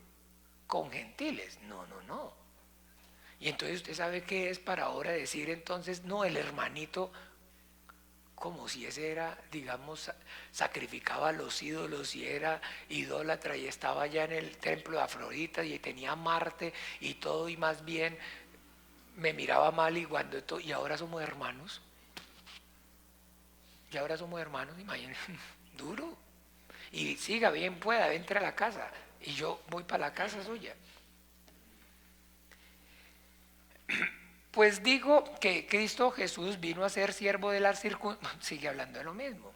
con gentiles? No. Y entonces usted sabe qué es para ahora decir entonces, no, el hermanito, como si ese era, digamos, sacrificaba a los ídolos y era idólatra y estaba ya en el templo de Afrodita y tenía a Marte y todo, y más bien me miraba mal y ahora somos hermanos. Y ahora somos hermanos, imagínense, duro. Y siga bien pueda, entre a la casa y yo voy para la casa suya. Pues digo que Cristo Jesús vino a ser siervo de la circuncisión, sigue hablando de lo mismo.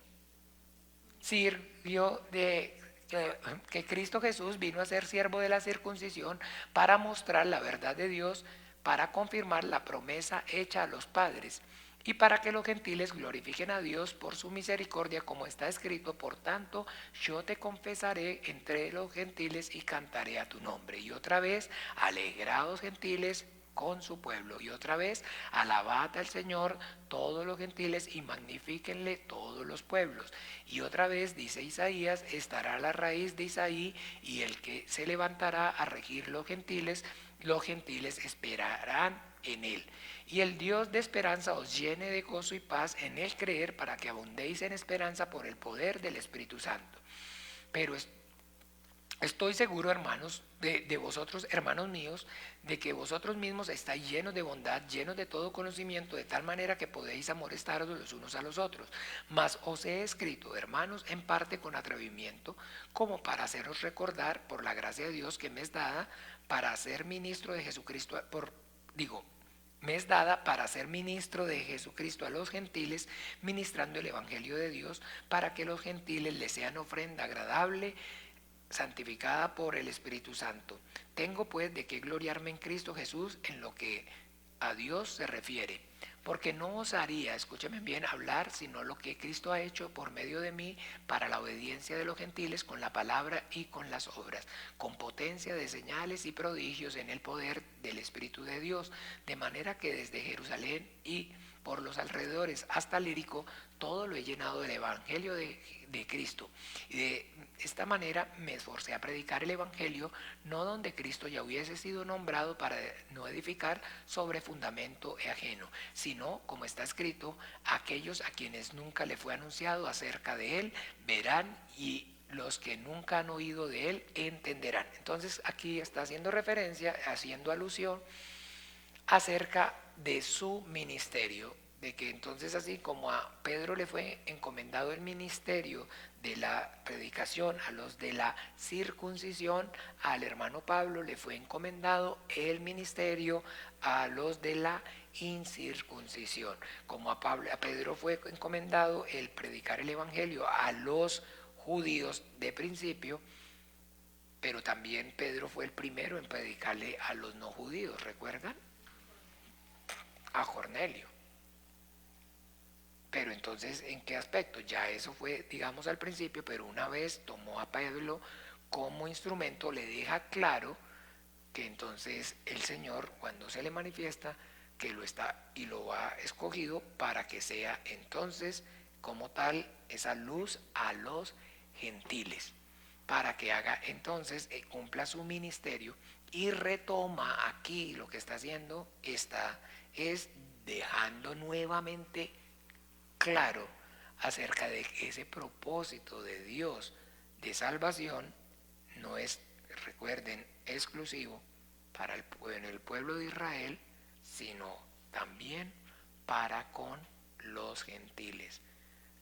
Que Cristo Jesús vino a ser siervo de la circuncisión para mostrar la verdad de Dios, para confirmar la promesa hecha a los padres y para que los gentiles glorifiquen a Dios por su misericordia, como está escrito: por tanto, yo te confesaré entre los gentiles y cantaré a tu nombre. Y otra vez, alegraos gentiles con su pueblo. Y otra vez, alabad al Señor todos los gentiles y magnifíquenle todos los pueblos. Y otra vez, dice Isaías, estará la raíz de Isaí y el que se levantará a regir los gentiles esperarán en él. Y el Dios de esperanza os llene de gozo y paz en el creer, para que abundéis en esperanza por el poder del Espíritu Santo. Pero Estoy seguro, hermanos, de vosotros, hermanos míos, de que vosotros mismos estáis llenos de bondad, llenos de todo conocimiento, de tal manera que podéis amonestaros los unos a los otros. Mas os he escrito, hermanos, en parte con atrevimiento, como para haceros recordar, por la gracia de Dios que me es dada, para ser ministro de Jesucristo, me es dada para ser ministro de Jesucristo a los gentiles, ministrando el Evangelio de Dios, para que los gentiles les sean ofrenda agradable, santificada por el Espíritu Santo. Tengo pues de qué gloriarme en Cristo Jesús en lo que a Dios se refiere, porque no osaría, escúcheme bien, hablar sino lo que Cristo ha hecho por medio de mí para la obediencia de los gentiles con la palabra y con las obras, con potencia de señales y prodigios en el poder del Espíritu de Dios, de manera que desde Jerusalén y por los alrededores hasta Lírico, todo lo he llenado del Evangelio de Cristo. Y de esta manera me esforcé a predicar el Evangelio, no donde Cristo ya hubiese sido nombrado para no edificar sobre fundamento ajeno, sino, como está escrito, aquellos a quienes nunca le fue anunciado acerca de él, verán, y los que nunca han oído de él entenderán. Entonces aquí está haciendo referencia, haciendo alusión acerca de su ministerio, de que entonces así como a Pedro le fue encomendado el ministerio de la predicación a los de la circuncisión, al hermano Pablo le fue encomendado el ministerio a los de la incircuncisión, como a Pedro fue encomendado el predicar el evangelio a los judíos de principio, pero también Pedro fue el primero en predicarle a los no judíos, ¿recuerdan? A Cornelio. Pero entonces, ¿en qué aspecto? Ya eso fue, digamos, al principio, pero una vez tomó a Pedro como instrumento, le deja claro que entonces el Señor, cuando se le manifiesta, que lo está y lo ha escogido para que sea entonces, como tal, esa luz a los gentiles, para que haga entonces, cumpla su ministerio, y retoma aquí lo que está haciendo, es dejando nuevamente claro acerca de que ese propósito de Dios de salvación no es, recuerden, exclusivo para el pueblo de Israel, sino también para con los gentiles,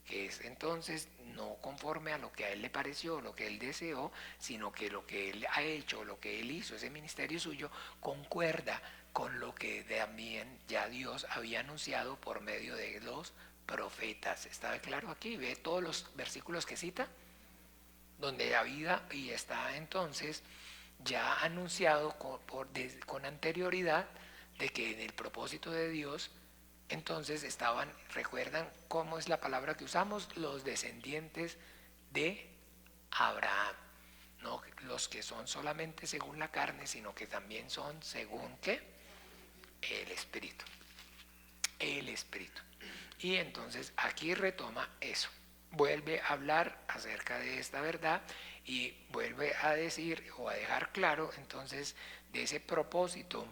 que es entonces no conforme a lo que a él le pareció, lo que él deseó, sino que lo que él ha hecho, lo que él hizo, ese ministerio suyo, concuerda con lo que también ya Dios había anunciado por medio de los profetas. ¿Está claro aquí? ¿Ve todos los versículos que cita? Donde había y está entonces ya anunciado con anterioridad de que en el propósito de Dios entonces estaban, recuerdan cómo es la palabra que usamos, los descendientes de Abraham, no los que son solamente según la carne, sino que también son según ¿qué? El Espíritu. El Espíritu. Y entonces aquí retoma eso, vuelve a hablar acerca de esta verdad y vuelve a decir o a dejar claro entonces de ese propósito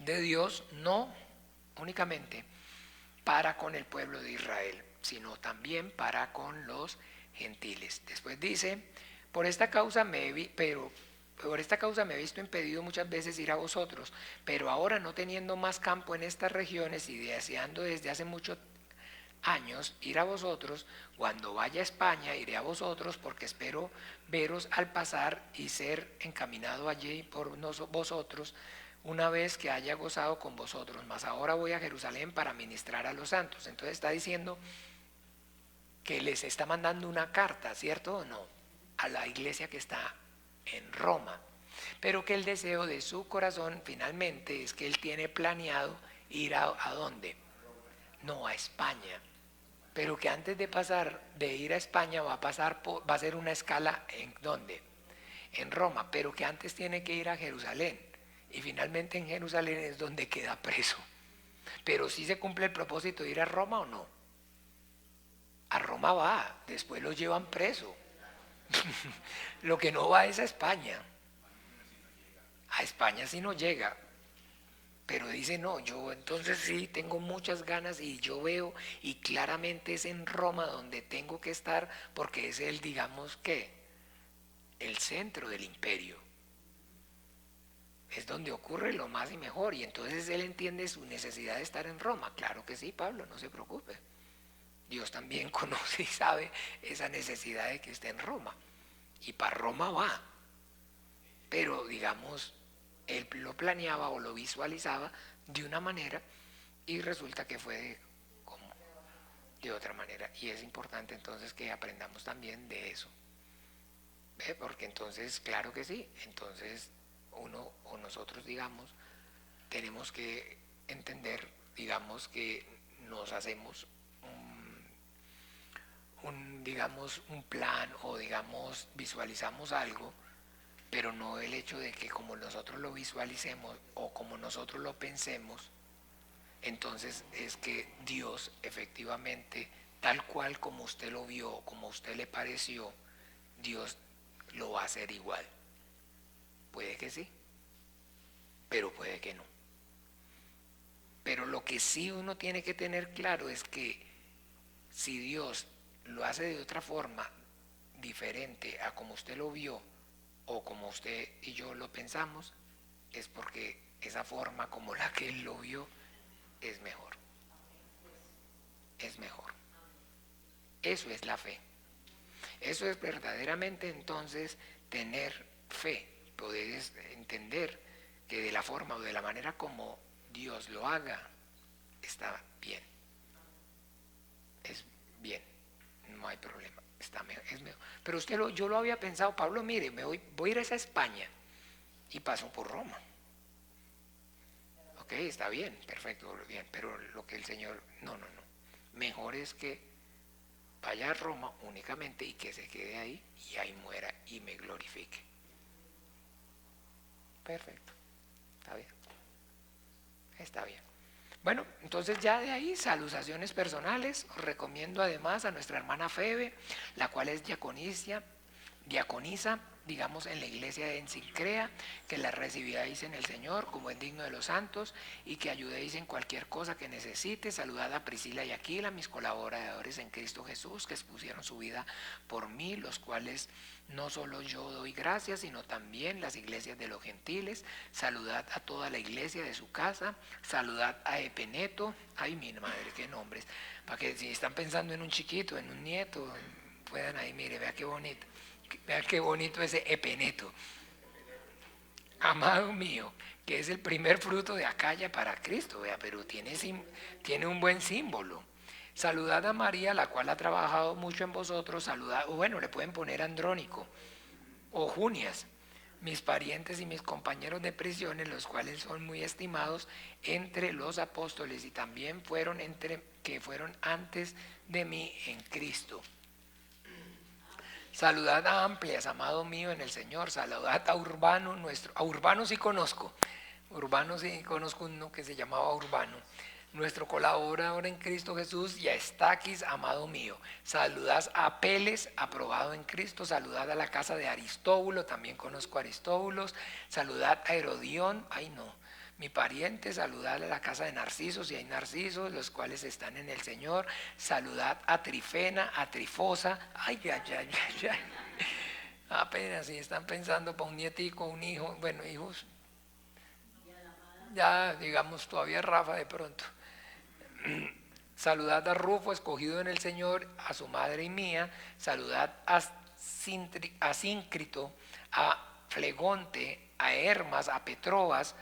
de Dios, no únicamente para con el pueblo de Israel, sino también para con los gentiles. Después dice, por esta causa me he visto impedido muchas veces ir a vosotros, pero ahora no teniendo más campo en estas regiones y deseando desde hace muchos años ir a vosotros, cuando vaya a España iré a vosotros, porque espero veros al pasar y ser encaminado allí por vosotros, una vez que haya gozado con vosotros. Mas ahora voy a Jerusalén para ministrar a los santos. Entonces está diciendo que les está mandando una carta, ¿cierto o no?, a la iglesia que está en Roma, pero que el deseo de su corazón finalmente es que él tiene planeado ir ¿a dónde? No, a España, pero que antes de pasar, de ir a España, va a hacer una escala ¿en dónde? En Roma, pero que antes tiene que ir a Jerusalén, y finalmente en Jerusalén es donde queda preso. Pero si se cumple el propósito de ir a Roma o no. A Roma va, después lo llevan preso. Lo que no va es a España. A España sí no llega. Pero dice, no, yo entonces sí tengo muchas ganas y yo veo y claramente es en Roma donde tengo que estar, porque es el, digamos que, el centro del imperio. Es donde ocurre lo más y mejor, y entonces él entiende su necesidad de estar en Roma. Claro que sí, Pablo, no se preocupe. Dios también conoce y sabe esa necesidad de que esté en Roma, y para Roma va. Pero digamos, él lo planeaba o lo visualizaba de una manera y resulta que fue de otra manera. Y es importante entonces que aprendamos también de eso. ¿Ve? Porque entonces, claro que sí, entonces uno o nosotros, digamos, tenemos que entender, digamos, que nos hacemos digamos, un plan, o digamos, visualizamos algo, pero no el hecho de que como nosotros lo visualicemos o como nosotros lo pensemos, entonces es que Dios efectivamente, tal cual como usted lo vio, como a usted le pareció, Dios lo va a hacer igual. Puede que sí, pero puede que no. Pero lo que sí uno tiene que tener claro es que si Dios lo hace de otra forma, diferente a como usted lo vio o como usted y yo lo pensamos, es porque esa forma como la que él lo vio es mejor. Es mejor. Eso es la fe. Eso es verdaderamente entonces tener fe, poder entender que de la forma o de la manera como Dios lo haga, está bien. Es bien, no hay problema, es mejor. Pero yo lo había pensado, Pablo, mire, voy a ir a esa España y paso por Roma. Ok, está bien, perfecto, bien, pero lo que el Señor, no. Mejor es que vaya a Roma únicamente y que se quede ahí y ahí muera y me glorifique. Perfecto, está bien. Está bien. Bueno, entonces ya de ahí, saludaciones personales. Os recomiendo además a nuestra hermana Febe, la cual es diaconisa, digamos, en la iglesia de Encincrea, que la recibáis en el Señor como es digno de los santos y que ayudéis en cualquier cosa que necesite. Saludad a Priscila y Aquila, mis colaboradores en Cristo Jesús, que expusieron su vida por mí, los cuales no solo yo doy gracias, sino también las iglesias de los gentiles. Saludad a toda la iglesia de su casa. Saludad a Epeneto. Ay, mi madre, qué nombres. Para que si están pensando en un chiquito, en un nieto, puedan ahí, mire, vea qué bonito. Vea qué bonito ese Epeneto. Amado mío, que es el primer fruto de Acaya para Cristo, vea, pero tiene un buen símbolo. Saludad a María, la cual ha trabajado mucho en vosotros. Saludad, o bueno, le pueden poner Andrónico o Junias, mis parientes y mis compañeros de prisiones, los cuales son muy estimados entre los apóstoles y también fueron antes de mí en Cristo. Saludad a Amplias, amado mío en el Señor. Saludad a Urbano, a Urbano sí conozco. Urbano sí conozco uno que se llamaba Urbano, nuestro colaborador en Cristo Jesús, y a Estaquis, amado mío. Saludad a Apeles, aprobado en Cristo. Saludad a la casa de Aristóbulo, también conozco a Aristóbulos. Saludad a Herodión, ay no, mi pariente. Saludad a la casa de Narciso, si hay Narcisos, los cuales están en el Señor. Saludad a Trifena, a Trifosa, ay. Apenas si están pensando para un nietico, un hijo, bueno, hijos, ya digamos todavía Rafa de pronto. Saludad a Rufo, escogido en el Señor, a su madre y mía. Saludad a Síncrito, a Flegonte, a Hermas, a Patrobas,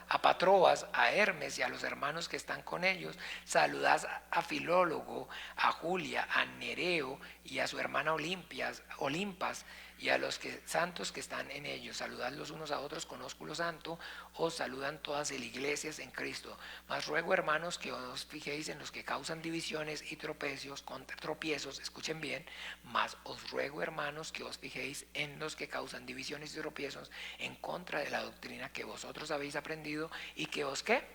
a Hermes y a los hermanos que están con ellos. Saludad a Filólogo, a Julia, a Nereo y a su hermana Olimpas y a los santos que están en ellos. Saludad los unos a otros con ósculo santo. Os saludan todas las iglesias en Cristo. Mas ruego, hermanos, que os fijéis en los que causan divisiones y tropiezos, escuchen bien. Mas os ruego, hermanos, que os fijéis en los que causan divisiones y tropiezos en contra de la doctrina que vosotros habéis aprendido y que os ¿qué?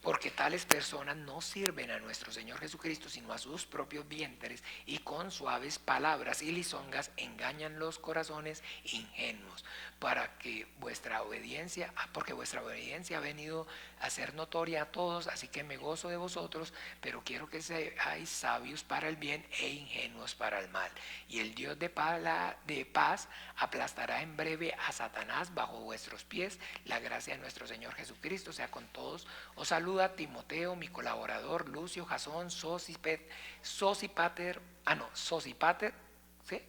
porque tales personas no sirven a nuestro Señor Jesucristo, sino a sus propios vientres, y con suaves palabras y lisonjas engañan los corazones ingenuos, para que vuestra obediencia, porque vuestra obediencia ha venido a ser notoria a todos, así que me gozo de vosotros, pero quiero que seáis sabios para el bien e ingenuos para el mal. Y el Dios de paz aplastará en breve a Satanás bajo vuestros pies. La gracia de nuestro Señor Jesucristo sea con todos. Os saluda Timoteo, mi colaborador, Lucio, Jasón, Sosipater, ¿sí?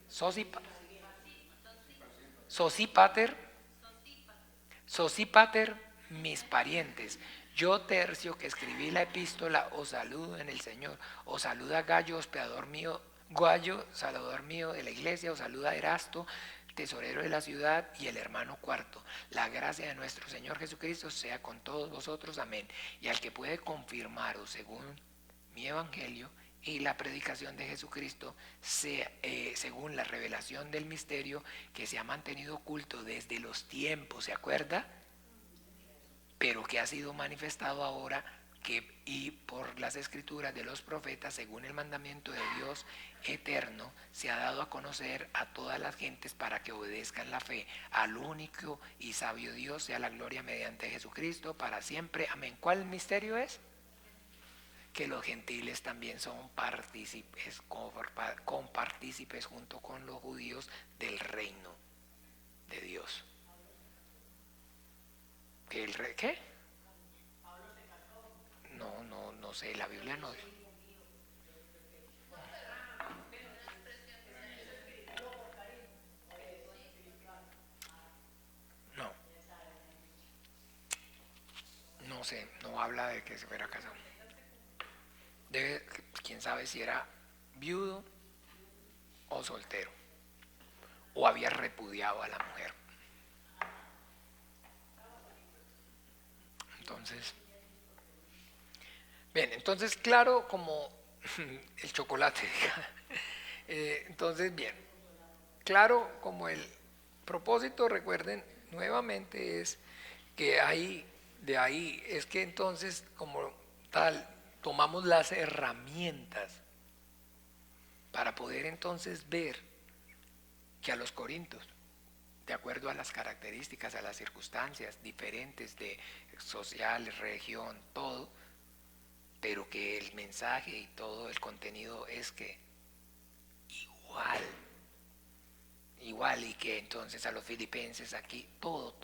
Sosipater, mis parientes. Yo, Tercio, que escribí la epístola, os saludo en el Señor. Os saluda Gallo, hospedador mío, salvador mío de la iglesia. Os saluda Erasto, tesorero de la ciudad, y el hermano Cuarto. La gracia de nuestro Señor Jesucristo sea con todos vosotros. Amén. Y al que puede confirmaros según mi evangelio y la predicación de Jesucristo, según la revelación del misterio que se ha mantenido oculto desde los tiempos, ¿se acuerda? Pero que ha sido manifestado ahora, y por las escrituras de los profetas, según el mandamiento de Dios eterno, se ha dado a conocer a todas las gentes para que obedezcan la fe al único y sabio Dios, sea la gloria mediante Jesucristo para siempre. Amén. ¿Cuál misterio es? Que los gentiles también son partícipes, compartícipes junto con los judíos del reino de Dios. ¿Qué? No sé, la Biblia no. No sé, no habla de que se fuera casado. Quién sabe si era viudo o soltero, o había repudiado a la mujer. Entonces, bien, entonces claro como el chocolate. Entonces, bien, claro como el propósito, recuerden nuevamente, es que de ahí es que entonces como tal tomamos las herramientas para poder entonces ver que a los corintios, de acuerdo a las características, a las circunstancias diferentes de social, región, todo, pero que el mensaje y todo el contenido es que igual, y que entonces a los filipenses aquí todo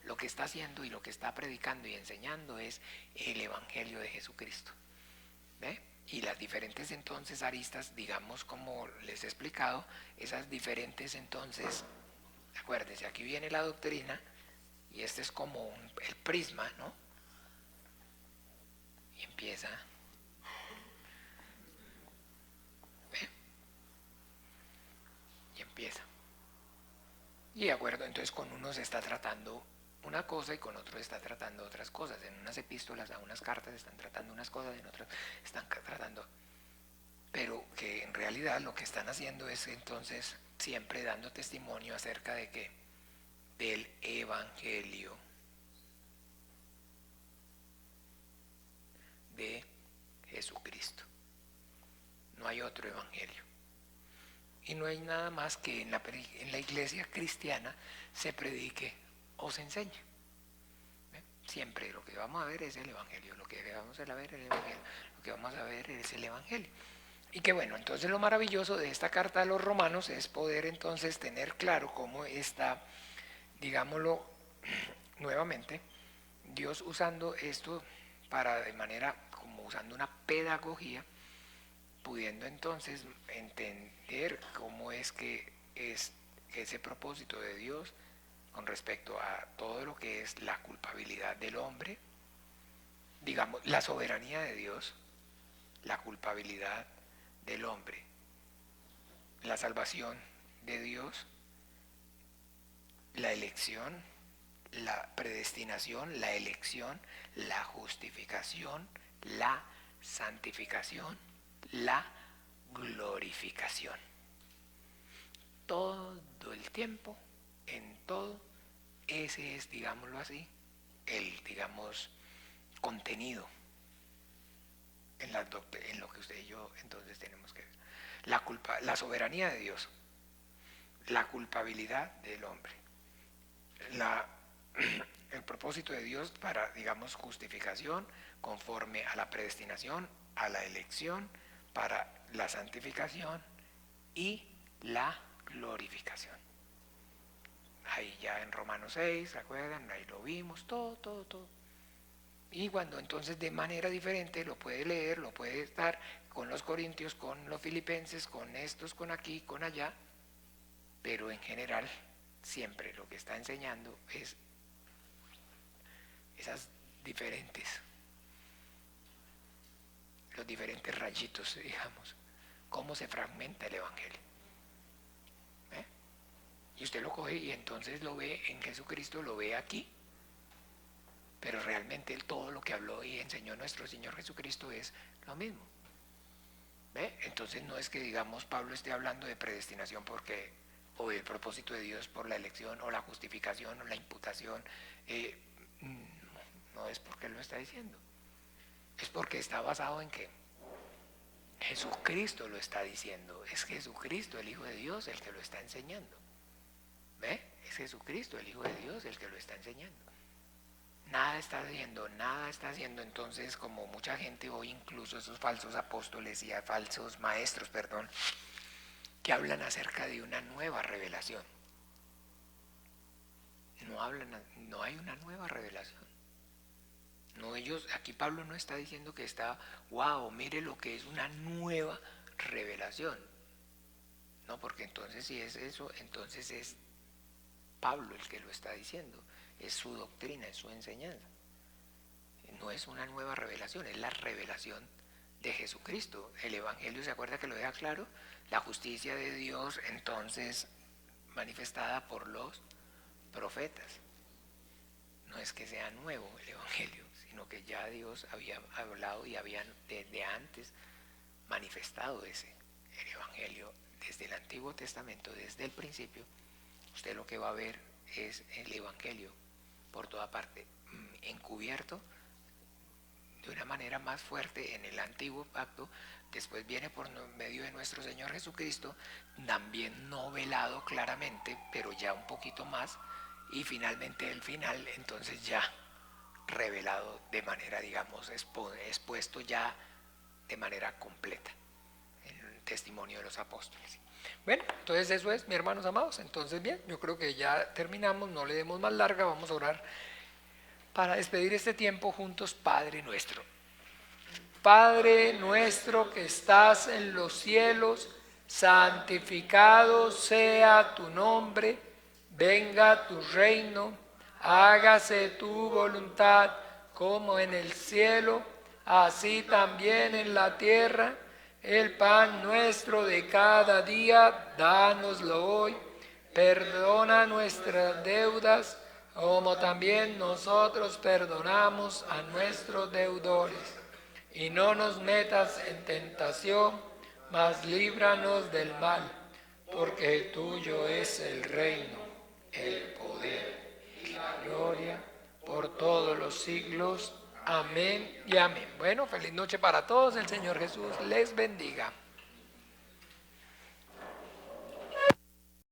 lo que está haciendo y lo que está predicando y enseñando es el evangelio de Jesucristo. ¿Ve? Y las diferentes entonces aristas, digamos, como les he explicado, esas diferentes entonces, acuérdense, aquí viene la doctrina y este es como el prisma, ¿no? Y empieza. ¿Ve? Y empieza. Y de acuerdo, entonces con uno se está tratando una cosa y con otro está tratando otras cosas. En unas epístolas, a unas cartas están tratando unas cosas, en otras están tratando, pero que en realidad lo que están haciendo es entonces siempre dando testimonio acerca de qué, del evangelio de Jesucristo. No hay otro evangelio. Y no hay nada más que en la iglesia cristiana se predique o se enseñe. Siempre lo que vamos a ver es el evangelio, lo que vamos a ver es el evangelio, lo que vamos a ver es el evangelio. Y que bueno, entonces lo maravilloso de esta carta a los romanos es poder entonces tener claro cómo está, digámoslo nuevamente, Dios usando esto para de manera como usando una pedagogía, pudiendo entonces entender cómo es que es ese propósito de Dios con respecto a todo lo que es la culpabilidad del hombre, digamos, la soberanía de Dios, la culpabilidad del hombre, la salvación de Dios, la elección, la predestinación, la elección, la justificación, la santificación, la glorificación. Todo el tiempo, en todo, ese es, digámoslo así, el, digamos, contenido en lo que usted y yo entonces tenemos que ver. La soberanía de Dios, la culpabilidad del hombre, el propósito de Dios para, digamos, justificación conforme a la predestinación, a la elección, para la santificación y la glorificación. Ahí ya en Romanos 6, ¿se acuerdan? Ahí lo vimos, todo. Y cuando entonces de manera diferente lo puede leer, lo puede estar con los corintios, con los filipenses, con estos, con aquí, con allá, pero en general siempre lo que está enseñando es esas los diferentes rayitos, digamos, cómo se fragmenta el Evangelio. Y usted lo coge y entonces lo ve en Jesucristo, lo ve aquí, pero realmente todo lo que habló y enseñó nuestro Señor Jesucristo es lo mismo. ¿Ve? Entonces no es que, digamos, Pablo esté hablando de predestinación porque, o del propósito de Dios por la elección, o la justificación, o la imputación. No es porque lo está diciendo. Es porque está basado en que Jesucristo lo está diciendo. Es Jesucristo, el Hijo de Dios, el que lo está enseñando. ¿Ve? Es Jesucristo, el Hijo de Dios, el que lo está enseñando. Nada está haciendo entonces, como mucha gente hoy, incluso esos falsos apóstoles y falsos maestros, que hablan acerca de una nueva revelación. No hay una nueva revelación. No, aquí Pablo no está diciendo que está, wow, mire lo que es una nueva revelación. No, porque entonces si es eso, entonces es Pablo el que lo está diciendo. Es su doctrina, es su enseñanza. No es una nueva revelación, es la revelación de Jesucristo. El Evangelio, ¿se acuerda que lo deja claro? La justicia de Dios entonces manifestada por los profetas. No es que sea nuevo el Evangelio, sino que ya Dios había hablado y habían desde antes manifestado el Evangelio desde el Antiguo Testamento, desde el principio. Usted lo que va a ver es el Evangelio por toda parte, encubierto de una manera más fuerte en el Antiguo Pacto, después viene por medio de nuestro Señor Jesucristo, también no velado claramente, pero ya un poquito más, y finalmente el final, entonces ya revelado de manera, digamos, expuesto ya de manera completa, en el testimonio de los apóstoles. Bueno, entonces eso es, mis hermanos amados. Entonces bien, yo creo que ya terminamos, no le demos más larga, vamos a orar para despedir este tiempo juntos. Padre nuestro. Padre nuestro que estás en los cielos, santificado sea tu nombre, venga tu reino, hágase tu voluntad como en el cielo, así también en la tierra. El pan nuestro de cada día, dánoslo hoy. Perdona nuestras deudas, como también nosotros perdonamos a nuestros deudores. Y no nos metas en tentación, mas líbranos del mal, porque tuyo es el reino, el poder y la gloria por todos los siglos. Amén y amén. Bueno, feliz noche para todos. El Señor Jesús les bendiga.